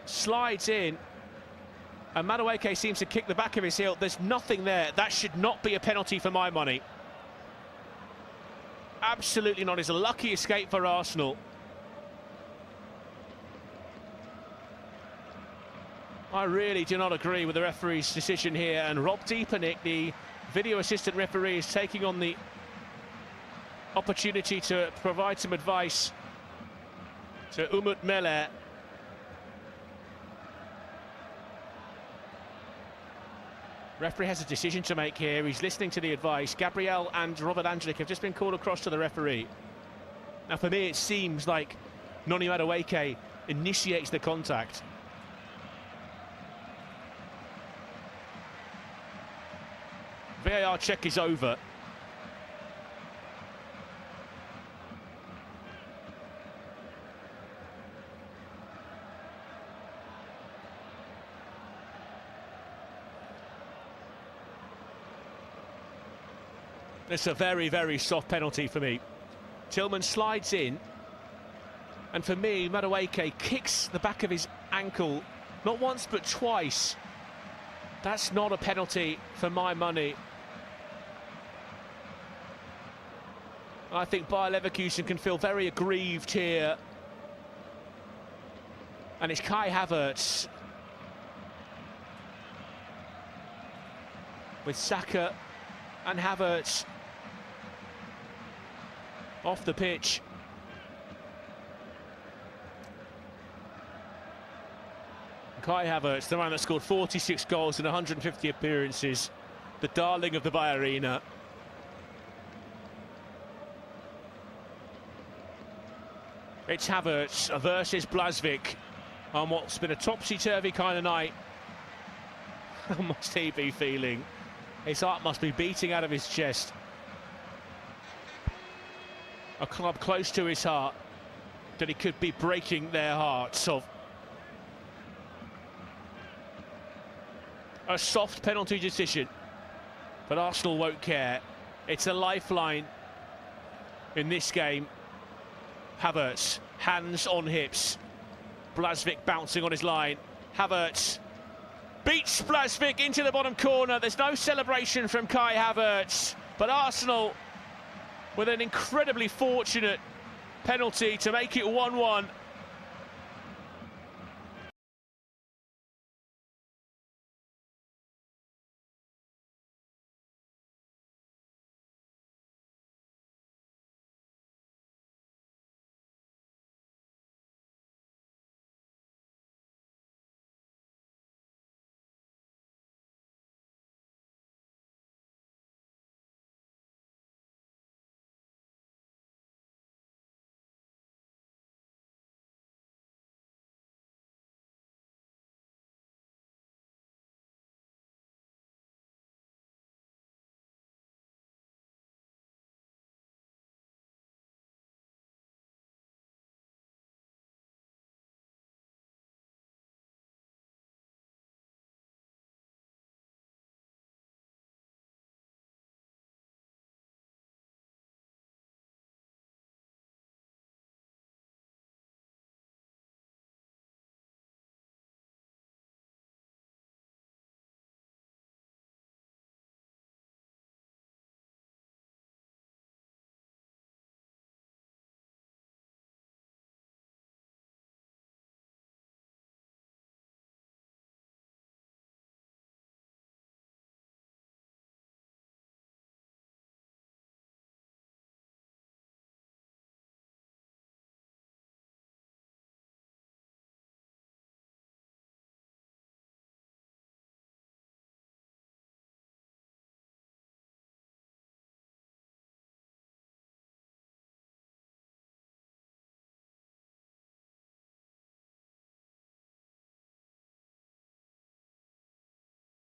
slides in, and Madueke seems to kick the back of his heel. There's nothing there. That should not be a penalty for my money. Absolutely not. It's a lucky escape for Arsenal. I really do not agree with the referee's decision here, and Rob Diepernick, the video assistant referee, is taking on the opportunity to provide some advice to Umut Mele. Referee has a decision to make here. He's listening to the advice. Gabriel and Robert Andrick have just been called across to the referee. Now, for me, it seems like Noni Madueke initiates the contact. VAR check is over. It's a very, very soft penalty for me. Tillman slides in, and for me, Madueke kicks the back of his ankle, not once but twice. That's not a penalty for my money. I think Bayer Leverkusen can feel very aggrieved here. And it's Kai Havertz with Saka and Havertz off the pitch. Kai Havertz, the man that scored 46 goals in 150 appearances, the darling of the Bay Arena. It's Havertz versus Blasvik on what's been a topsy-turvy kind of night. How must he be feeling? His heart must be beating out of his chest. A club close to his heart, that he could be breaking their hearts of. A soft penalty decision, but Arsenal won't care. It's a lifeline in this game. Havertz, hands on hips. Blasvik bouncing on his line. Havertz beats Blasvik into the bottom corner. There's no celebration from Kai Havertz, but Arsenal with an incredibly fortunate penalty to make it 1-1.